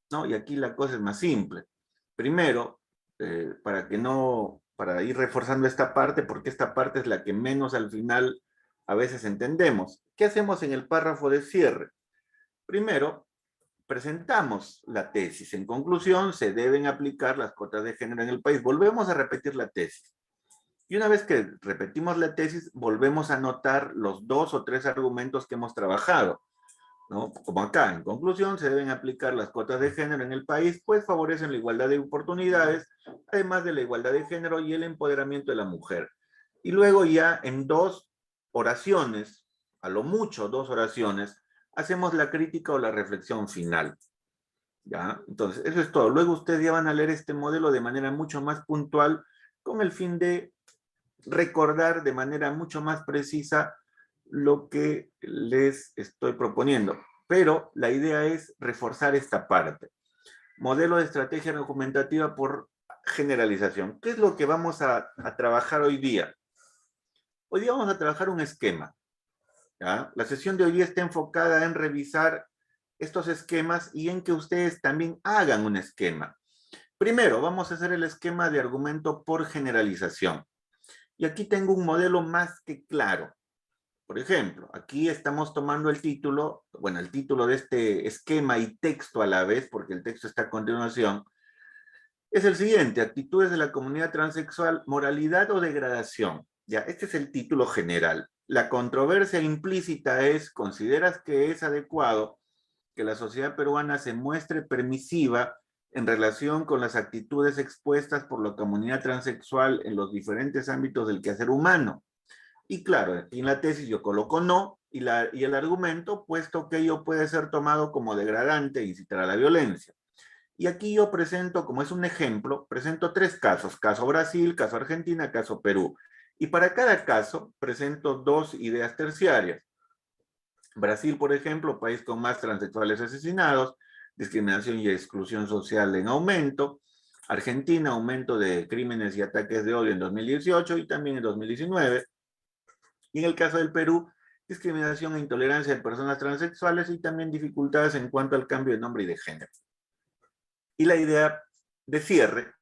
¿no? Y aquí la cosa es más simple. Primero, para ir reforzando esta parte, porque esta parte es la que menos al final a veces entendemos. ¿Qué hacemos en el párrafo de cierre? Primero, presentamos la tesis. En conclusión, se deben aplicar las cuotas de género en el país. Volvemos a repetir la tesis. Y una vez que repetimos la tesis, volvemos a anotar los 2 o 3 argumentos que hemos trabajado, ¿no? Como acá, en conclusión, se deben aplicar las cuotas de género en el país, pues favorecen la igualdad de oportunidades, además de la igualdad de género y el empoderamiento de la mujer. Y luego ya en 2 oraciones, a lo mucho 2 oraciones, hacemos la crítica o la reflexión final, ¿ya? Entonces, eso es todo. Luego ustedes ya van a leer este modelo de manera mucho más puntual, con el fin de recordar de manera mucho más precisa lo que les estoy proponiendo. Pero la idea es reforzar esta parte. Modelo de estrategia argumentativa por generalización. ¿Qué es lo que vamos a trabajar hoy día? Hoy día vamos a trabajar un esquema, ¿ya? La sesión de hoy día está enfocada en revisar estos esquemas y en que ustedes también hagan un esquema. Primero, vamos a hacer el esquema de argumento por generalización. Y aquí tengo un modelo más que claro. Por ejemplo, aquí estamos tomando el título, bueno, el título de este esquema y texto a la vez, porque el texto está a continuación, es el siguiente: actitudes de la comunidad transexual, moralidad o degradación. Ya, este es el título general. La controversia implícita es: ¿consideras que es adecuado que la sociedad peruana se muestre permisiva en relación con las actitudes expuestas por la comunidad transexual en los diferentes ámbitos del quehacer humano? Y claro, aquí en la tesis yo coloco no, y el argumento, puesto que ello puede ser tomado como degradante e incitar a la violencia. Y aquí yo presento, como es un ejemplo, presento 3 casos: caso Brasil, caso Argentina, caso Perú. Y para cada caso presento 2 ideas terciarias. Brasil, por ejemplo, país con más transexuales asesinados, discriminación y exclusión social en aumento. Argentina, aumento de crímenes y ataques de odio en 2018 y también en 2019. Y en el caso del Perú, discriminación e intolerancia de personas transexuales y también dificultades en cuanto al cambio de nombre y de género. Y la idea de cierre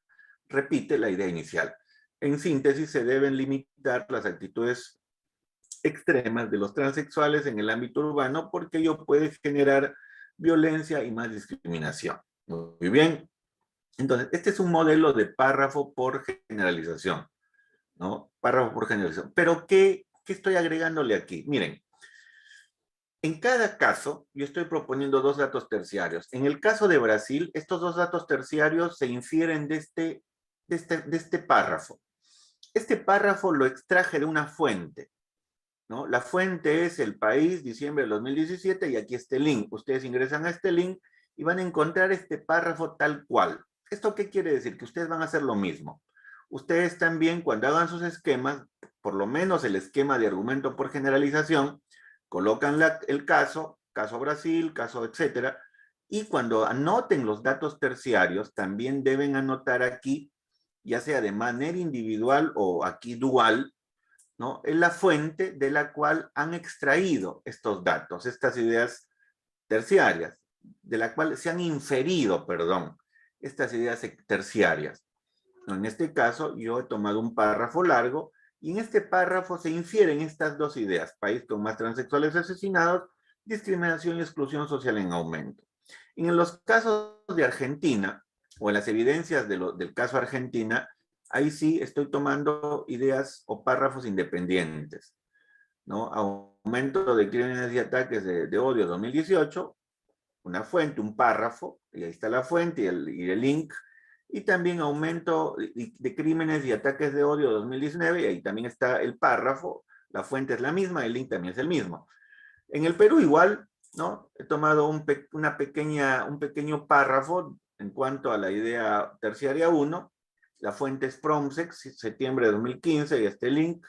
repite la idea inicial. En síntesis, se deben limitar las actitudes extremas de los transexuales en el ámbito urbano porque ello puede generar violencia y más discriminación. Muy bien. Entonces, este es un modelo de párrafo por generalización, ¿no? Párrafo por generalización. Pero, ¿qué estoy agregándole aquí? Miren, en cada caso, yo estoy proponiendo 2 datos terciarios. En el caso de Brasil, estos 2 datos terciarios se infieren de este párrafo. Este párrafo lo extraje de una fuente, ¿no? La fuente es El País, diciembre del 2017, y aquí está el link. Ustedes ingresan a este link y van a encontrar este párrafo tal cual. ¿Esto qué quiere decir? Que ustedes van a hacer lo mismo. Ustedes también, cuando hagan sus esquemas, por lo menos el esquema de argumento por generalización, colocan el caso Brasil, caso etcétera, Y cuando anoten los datos terciarios, también deben anotar aquí, ya sea de manera individual o aquí dual, ¿no? Es la fuente de la cual han extraído estos datos, estas ideas terciarias, de la cual se han inferido, perdón, estas ideas terciarias. En este caso, yo he tomado un párrafo largo y en este párrafo se infieren estas dos ideas: país con más transexuales asesinados, discriminación y exclusión social en aumento. En los casos de Argentina, o en las evidencias del caso Argentina, ahí sí estoy tomando ideas o párrafos independientes, ¿no? Aumento de crímenes y ataques de odio 2018, una fuente, un párrafo, y ahí está la fuente y el link, y también aumento de crímenes y ataques de odio 2019, y ahí también está el párrafo, la fuente es la misma, el link también es el mismo. En el Perú igual, ¿no? He tomado un pequeño párrafo en cuanto a la idea terciaria 1, la fuente es Promsex, septiembre de 2015, y este link,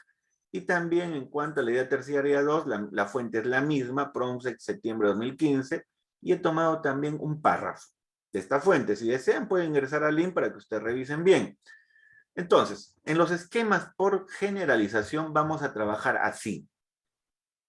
y también en cuanto a la idea terciaria 2, la fuente es la misma, Promsex, septiembre de 2015, y he tomado también un párrafo de esta fuente. Si desean pueden ingresar al link para que ustedes revisen bien. Entonces, en los esquemas por generalización vamos a trabajar así.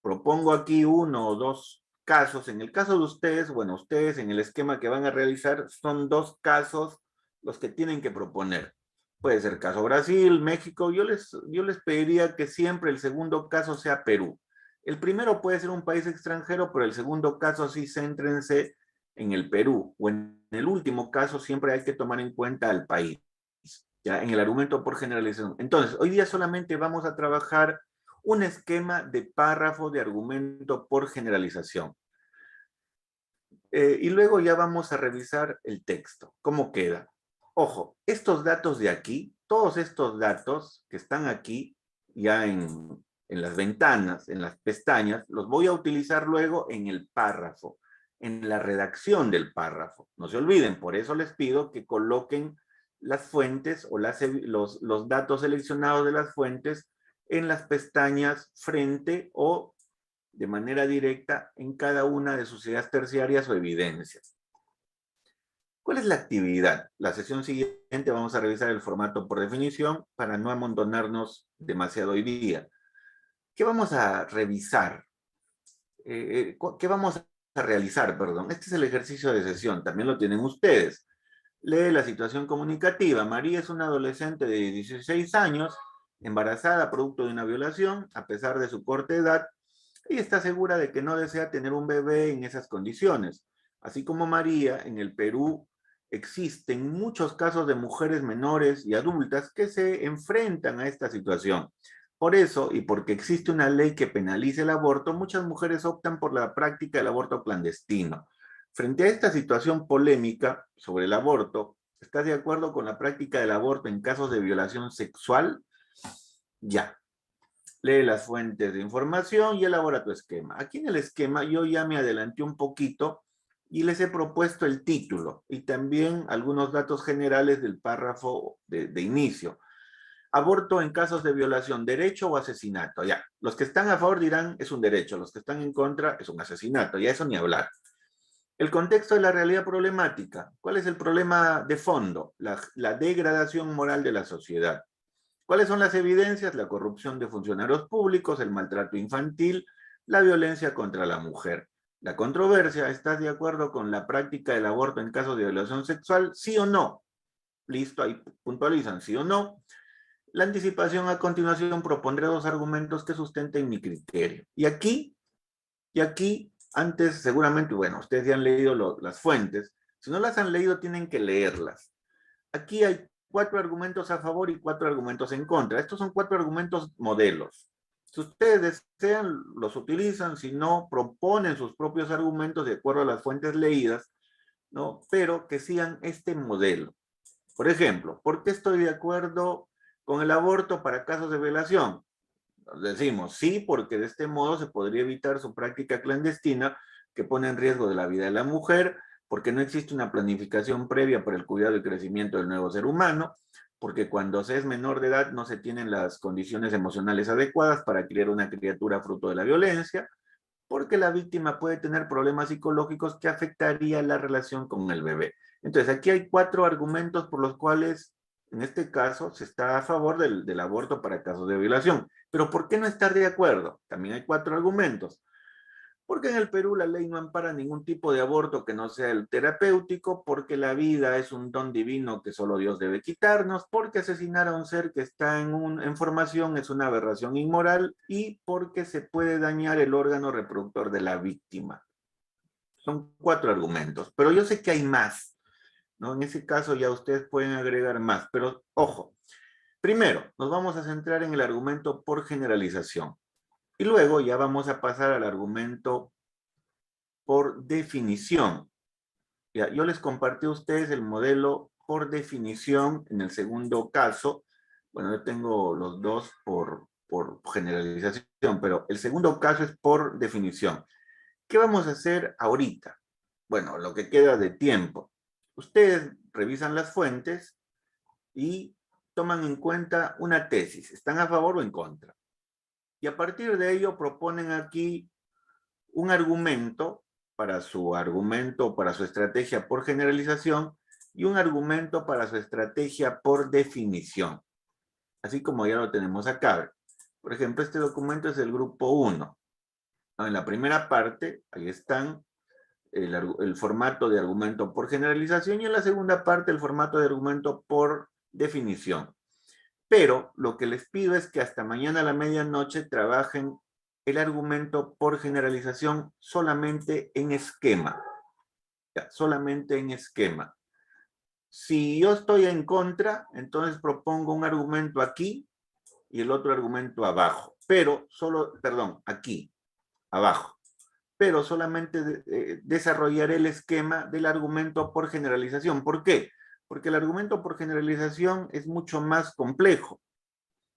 Propongo aquí 1 o 2 casos. En el caso de ustedes, bueno, ustedes en el esquema que van a realizar son 2 casos los que tienen que proponer. Puede ser caso Brasil, México. Yo les pediría que siempre el segundo caso sea Perú. El primero puede ser un país extranjero, pero el segundo caso sí céntrense en el Perú. O en el último caso siempre hay que tomar en cuenta al país, ya en el argumento por generalización. Entonces, hoy día solamente vamos a trabajar un esquema de párrafo de argumento por generalización. Y luego ya vamos a revisar el texto. ¿Cómo queda? Ojo, estos datos de aquí, todos estos datos que están aquí, ya en las ventanas, en las pestañas, los voy a utilizar luego en el párrafo, en la redacción del párrafo. No se olviden, por eso les pido que coloquen las fuentes o los datos seleccionados de las fuentes en las pestañas frente o de manera directa en cada una de sus ideas terciarias o evidencias. ¿Cuál es la actividad? La sesión siguiente vamos a revisar el formato por definición para no amontonarnos demasiado hoy día. ¿Qué vamos a revisar? ¿Qué vamos a realizar? Perdón. Este es el ejercicio de sesión, también lo tienen ustedes. Lee la situación comunicativa. María es una adolescente de 16 años, embarazada producto de una violación, a pesar de su corta edad, y está segura de que no desea tener un bebé en esas condiciones. Así como María, en el Perú existen muchos casos de mujeres menores y adultas que se enfrentan a esta situación. Por eso, y porque existe una ley que penaliza el aborto, muchas mujeres optan por la práctica del aborto clandestino. Frente a esta situación polémica sobre el aborto, ¿estás de acuerdo con la práctica del aborto en casos de violación sexual? Ya. Lee las fuentes de información y elabora tu esquema. Aquí en el esquema yo ya me adelanté un poquito y les he propuesto el título y también algunos datos generales del párrafo de inicio. Aborto en casos de violación, derecho o asesinato. Ya, los que están a favor dirán es un derecho, los que están en contra es un asesinato, ya eso ni hablar. El contexto de la realidad problemática. ¿Cuál es el problema de fondo? La degradación moral de la sociedad. ¿Cuáles son las evidencias? La corrupción de funcionarios públicos, el maltrato infantil, la violencia contra la mujer. La controversia, ¿estás de acuerdo con la práctica del aborto en casos de violación sexual? ¿Sí o no? Listo, ahí puntualizan, ¿sí o no? La anticipación, a continuación propondré 2 argumentos que sustenten mi criterio. Y aquí, antes seguramente, bueno, ustedes ya han leído las fuentes. Si no las han leído, tienen que leerlas. Aquí hay 4 argumentos a favor y 4 argumentos en contra. Estos son 4 argumentos modelos. Si ustedes desean, los utilizan, si no, proponen sus propios argumentos de acuerdo a las fuentes leídas, ¿no? Pero que sigan este modelo. Por ejemplo, ¿por qué estoy de acuerdo con el aborto para casos de violación? Decimos sí, porque de este modo se podría evitar su práctica clandestina que pone en riesgo de la vida de la mujer, porque no existe una planificación previa para el cuidado y crecimiento del nuevo ser humano, porque cuando se es menor de edad no se tienen las condiciones emocionales adecuadas para criar una criatura fruto de la violencia, porque la víctima puede tener problemas psicológicos que afectarían la relación con el bebé. Entonces, aquí hay 4 argumentos por los cuales, en este caso, se está a favor del aborto para casos de violación. Pero ¿por qué no estar de acuerdo? También hay 4 argumentos. Porque en el Perú la ley no ampara ningún tipo de aborto que no sea el terapéutico, porque la vida es un don divino que solo Dios debe quitarnos, porque asesinar a un ser que está en formación es una aberración inmoral y porque se puede dañar el órgano reproductor de la víctima. Son 4 argumentos, pero yo sé que hay más, ¿no? En ese caso ya ustedes pueden agregar más, pero ojo. Primero, nos vamos a centrar en el argumento por generalización. Y luego ya vamos a pasar al argumento por definición. Ya, yo les compartí a ustedes el modelo por definición en el segundo caso. Bueno, yo tengo los dos por generalización, pero el segundo caso es por definición. ¿Qué vamos a hacer ahorita? Bueno, lo que queda de tiempo. Ustedes revisan las fuentes y toman en cuenta una tesis. ¿Están a favor o en contra? Y a partir de ello proponen aquí un argumento para su estrategia por generalización y un argumento para su estrategia por definición. Así como ya lo tenemos acá. Por ejemplo, este documento es del grupo 1. En la primera parte, ahí están el formato de argumento por generalización y en la segunda parte el formato de argumento por definición. Pero lo que les pido es que hasta mañana a la medianoche trabajen el argumento por generalización solamente en esquema. Ya, solamente en esquema. Si yo estoy en contra, entonces propongo un argumento aquí y el otro argumento abajo. Pero aquí, abajo. Pero solamente desarrollaré el esquema del argumento por generalización. ¿Por qué? Porque el argumento por generalización es mucho más complejo,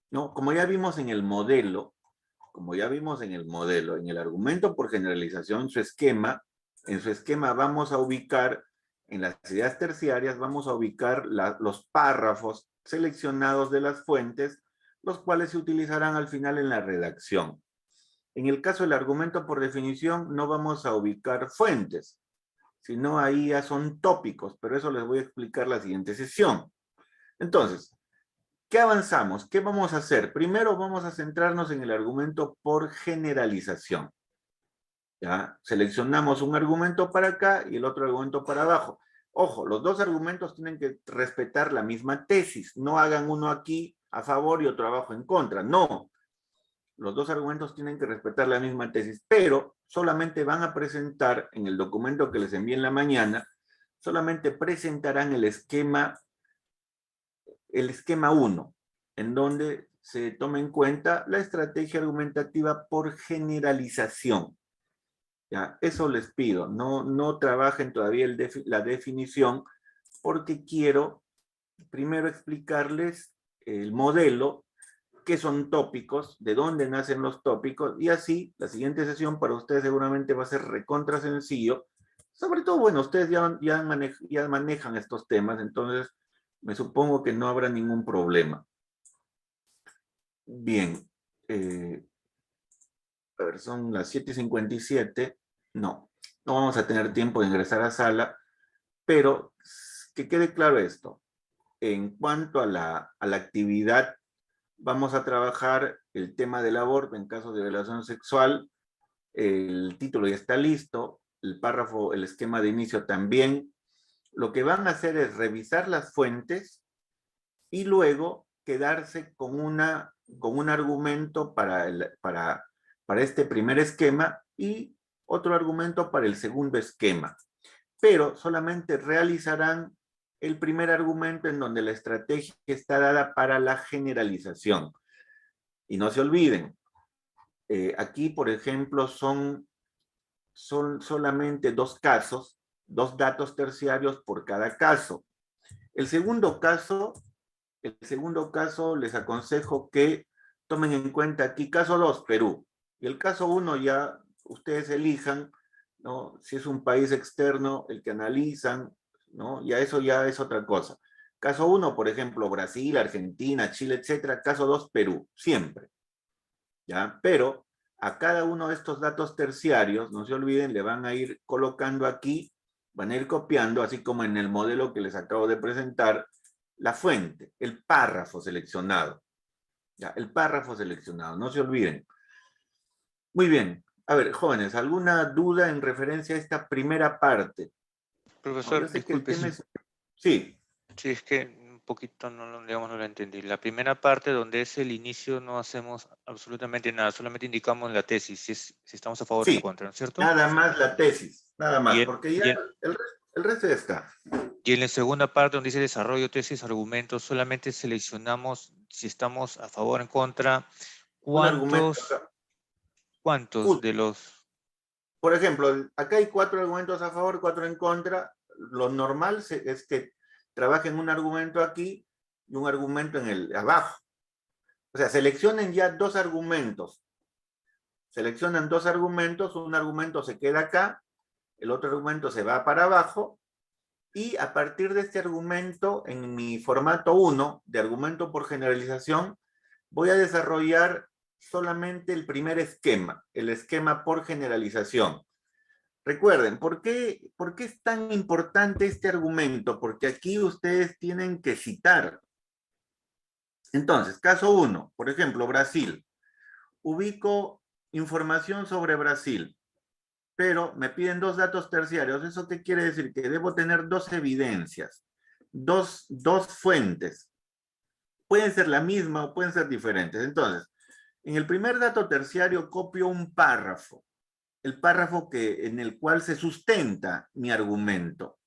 ¿no? Como ya vimos en el modelo, en el argumento por generalización, en su esquema vamos a ubicar, en las ideas terciarias, vamos a ubicar los párrafos seleccionados de las fuentes, los cuales se utilizarán al final en la redacción. En el caso del argumento por definición, no vamos a ubicar fuentes, sino ahí ya son tópicos, pero eso les voy a explicar la siguiente sesión. Entonces, ¿qué avanzamos? ¿Qué vamos a hacer? Primero vamos a centrarnos en el argumento por generalización. ¿Ya? Seleccionamos un argumento para acá y el otro argumento para abajo. Ojo, los dos argumentos tienen que respetar la misma tesis. No hagan uno aquí a favor y otro abajo en contra. No. Los dos argumentos tienen que respetar la misma tesis, pero solamente van a presentar en el documento que les envié en la mañana, solamente presentarán el esquema 1, en donde se toma en cuenta la estrategia argumentativa por generalización. ¿Ya? Eso les pido, no trabajen todavía la definición, porque quiero primero explicarles el modelo, qué son tópicos, de dónde nacen los tópicos, y así la siguiente sesión para ustedes seguramente va a ser recontra sencillo. Sobre todo, bueno, ustedes ya manejan estos temas, entonces me supongo que no habrá ningún problema. Bien. A ver, son las 7:57. No vamos a tener tiempo de ingresar a sala, pero que quede claro esto. En cuanto a la actividad, vamos a trabajar el tema del aborto en caso de violación sexual. El título ya está listo, el párrafo, el esquema de inicio también. Lo que van a hacer es revisar las fuentes y luego quedarse con un argumento para este primer esquema y otro argumento para el segundo esquema. Pero solamente realizarán el primer argumento en donde la estrategia está dada para la generalización. Y no se olviden, aquí, por ejemplo, son solamente 2 casos, 2 datos terciarios por cada caso. El segundo caso les aconsejo que tomen en cuenta aquí, caso 2, Perú. Y el caso 1 ya ustedes elijan, ¿no? Si es un país externo, el que analizan, ¿no? Eso ya es otra cosa. Caso 1, por ejemplo, Brasil, Argentina, Chile, etcétera. Caso 2, Perú, siempre. ¿Ya? Pero a cada uno de estos datos terciarios, no se olviden, le van a ir colocando aquí, van a ir copiando, así como en el modelo que les acabo de presentar, la fuente, el párrafo seleccionado. Ya, el párrafo seleccionado, no se olviden. Muy bien. A ver, jóvenes, ¿alguna duda en referencia a esta primera parte? Profesor, disculpe. Sí. Sí, es que un poquito digamos, no lo entendí. La primera parte donde es el inicio no hacemos absolutamente nada, solamente indicamos la tesis, si estamos a favor o en contra, ¿no es cierto? Nada más la tesis, nada más, porque ya el resto ya está. Y en la segunda parte donde dice desarrollo, tesis, argumentos, solamente seleccionamos si estamos a favor o en contra, ¿cuántos de los...? Por ejemplo, acá hay 4 argumentos a favor, 4 en contra. Lo normal es que trabajen un argumento aquí y un argumento en el abajo. O sea, seleccionen ya 2 argumentos. Seleccionan 2 argumentos, un argumento se queda acá, el otro argumento se va para abajo, y a partir de este argumento, en mi formato 1, de argumento por generalización, voy a desarrollar solamente el primer esquema, el esquema por generalización. Recuerden, ¿por qué es tan importante este argumento? Porque aquí ustedes tienen que citar. Entonces, caso 1, por ejemplo, Brasil. Ubico información sobre Brasil, pero me piden 2 datos terciarios. ¿Eso qué quiere decir? Que debo tener 2 evidencias, dos fuentes. Pueden ser la misma o pueden ser diferentes. Entonces, en el primer dato terciario copio un párrafo. El párrafo en el cual se sustenta mi argumento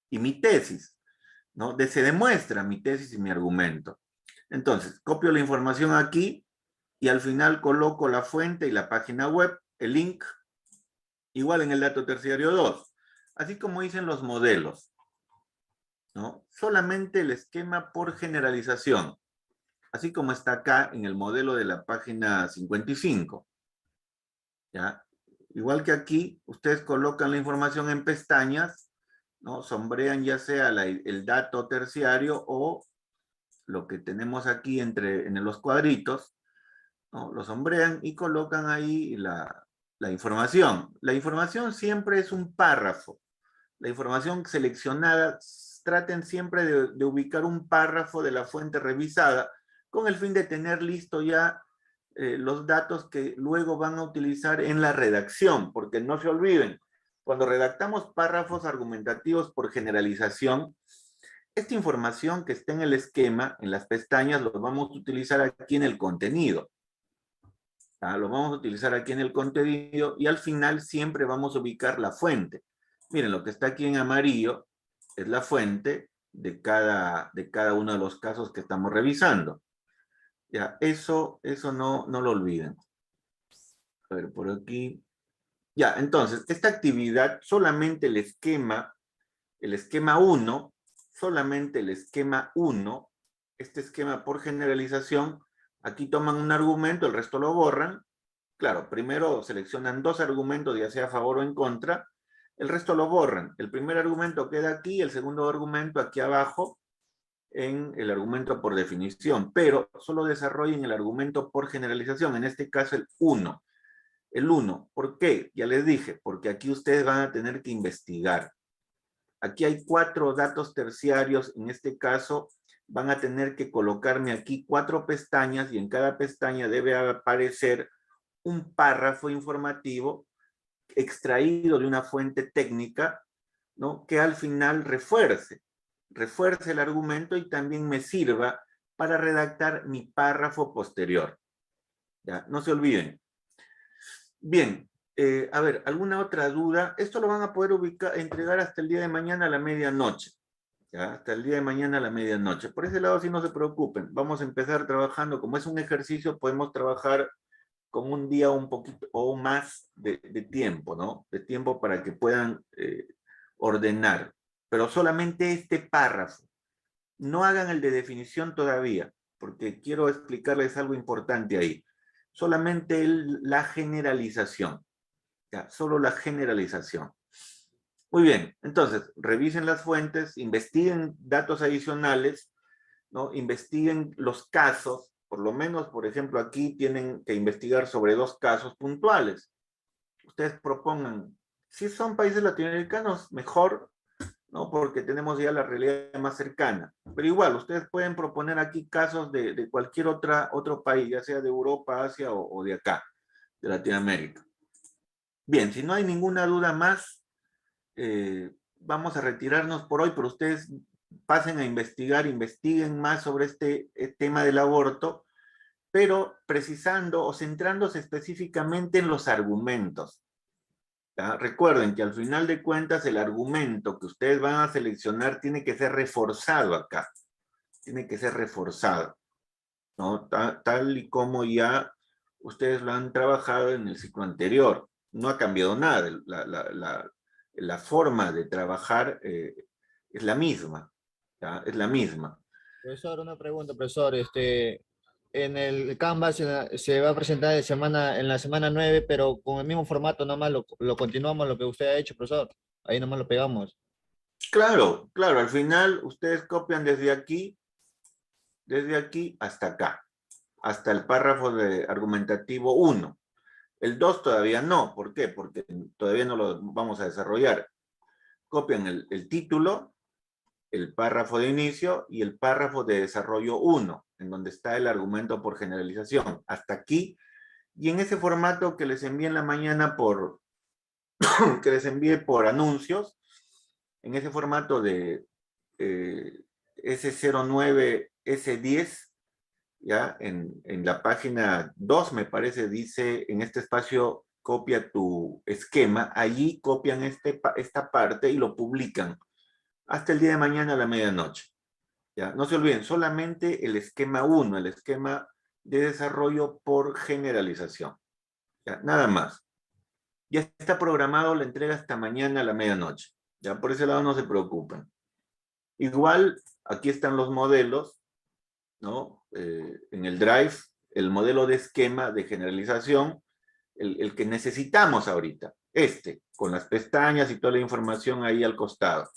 y mi tesis, ¿no? Se demuestra mi tesis y mi argumento. Entonces, copio la información aquí y al final coloco la fuente y la página web, el link, igual en el dato terciario 2, así como dicen los modelos, ¿no? Solamente el esquema por generalización, así como está acá en el modelo de la página 55, ¿ya? Igual que aquí, ustedes colocan la información en pestañas, ¿no? Sombrean ya sea el dato terciario o lo que tenemos aquí en los cuadritos, ¿no? Lo sombrean y colocan ahí la información. La información siempre es un párrafo. La información seleccionada, traten siempre de ubicar un párrafo de la fuente revisada con el fin de tener listo ya los datos que luego van a utilizar en la redacción, porque no se olviden, cuando redactamos párrafos argumentativos por generalización, esta información que está en el esquema, en las pestañas, lo vamos a utilizar aquí en el contenido. Lo vamos a utilizar aquí en el contenido y al final siempre vamos a ubicar la fuente. Miren, lo que está aquí en amarillo es la fuente de cada uno de los casos que estamos revisando. Ya, eso no lo olviden. A ver, por aquí. Ya, entonces, esta actividad, solamente el esquema 1, solamente el esquema 1, este esquema por generalización, aquí toman un argumento, el resto lo borran. Claro, primero seleccionan 2 argumentos, ya sea a favor o en contra, el resto lo borran. El primer argumento queda aquí, el segundo argumento aquí abajo, en el argumento por definición, pero solo desarrollen el argumento por generalización, en este caso el 1. El 1, ¿por qué? Ya les dije, porque aquí ustedes van a tener que investigar. Aquí hay 4 datos terciarios, en este caso van a tener que colocarme aquí 4 pestañas y en cada pestaña debe aparecer un párrafo informativo extraído de una fuente técnica, ¿no? Que al final refuerce el argumento y también me sirva para redactar mi párrafo posterior. ¿Ya? No se olviden. Bien, a ver, ¿alguna otra duda? Esto lo van a poder entregar hasta el día de mañana a la medianoche. ¿Ya? Hasta el día de mañana a la medianoche. Por ese lado sí no se preocupen. Vamos a empezar trabajando. Como es un ejercicio, podemos trabajar con un día un poquito o más de tiempo, ¿no? De tiempo para que puedan ordenar. Pero solamente este párrafo. No hagan el de definición todavía, porque quiero explicarles algo importante ahí. Solamente la generalización. Ya, solo la generalización. Muy bien, entonces, revisen las fuentes, investiguen datos adicionales, ¿no? Investiguen los casos, por lo menos, por ejemplo, aquí tienen que investigar sobre 2 casos puntuales. Ustedes propongan, si son países latinoamericanos, mejor, ¿no? Porque tenemos ya la realidad más cercana. Pero igual, ustedes pueden proponer aquí casos de cualquier otro país, ya sea de Europa, Asia o de acá, de Latinoamérica. Bien, si no hay ninguna duda más, vamos a retirarnos por hoy, pero ustedes pasen a investigar, investiguen más sobre este tema del aborto, pero precisando o centrándose específicamente en los argumentos. ¿Ya? Recuerden que al final de cuentas el argumento que ustedes van a seleccionar tiene que ser reforzado acá. Tiene que ser reforzado, ¿no? Tal y como ya ustedes lo han trabajado en el ciclo anterior. No ha cambiado nada. La forma de trabajar es la misma. ¿Ya? Es la misma. Profesor, una pregunta, profesor. En el Canvas se va a presentar en la semana 9, pero con el mismo formato, nomás lo continuamos lo que usted ha hecho, profesor. Ahí nomás lo pegamos. Claro, claro. Al final ustedes copian desde aquí hasta acá, hasta el párrafo de argumentativo 1. El 2 todavía no. ¿Por qué? Porque todavía no lo vamos a desarrollar. Copian el título, el párrafo de inicio y el párrafo de desarrollo 1, en donde está el argumento por generalización. Hasta aquí. Y en ese formato que les envié en la mañana que les envié por anuncios, en ese formato de S09, S10, ya en la página 2, me parece, dice, en este espacio, copia tu esquema. Allí copian esta parte y lo publican hasta el día de mañana a la medianoche. ¿Ya? No se olviden, solamente el esquema 1, el esquema de desarrollo por generalización. ¿Ya? Nada más. Ya está programado la entrega hasta mañana a la medianoche. ¿Ya? Por ese lado no se preocupen. Igual, aquí están los modelos, ¿no? En el Drive, el modelo de esquema de generalización, el que necesitamos ahorita, con las pestañas y toda la información ahí al costado.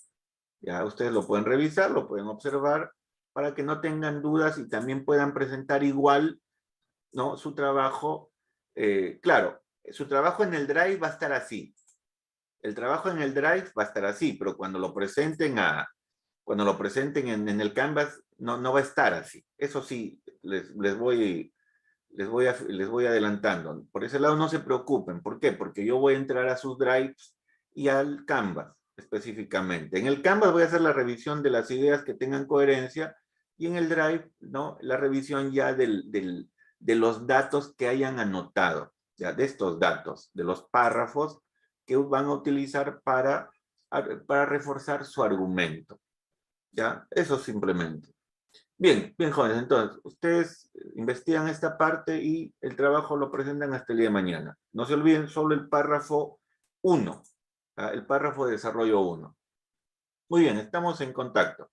Ya ustedes lo pueden revisar, lo pueden observar, para que no tengan dudas y también puedan presentar igual, ¿no? Su trabajo. Claro, su trabajo en el Drive va a estar así. El trabajo en el Drive va a estar así, pero cuando lo presenten en el Canvas, no va a estar así. Eso sí, les voy adelantando. Por ese lado no se preocupen. ¿Por qué? Porque yo voy a entrar a sus Drives y al Canvas específicamente. En el Canvas voy a hacer la revisión de las ideas que tengan coherencia y en el Drive, ¿no? La revisión ya de los datos que hayan anotado, ya de estos datos, de los párrafos que van a utilizar para reforzar su argumento. ¿Ya? Eso simplemente. Bien, jóvenes, entonces, ustedes investigan esta parte y el trabajo lo presentan hasta el día de mañana. No se olviden solo el párrafo 1, el párrafo de desarrollo 1. Muy bien, estamos en contacto.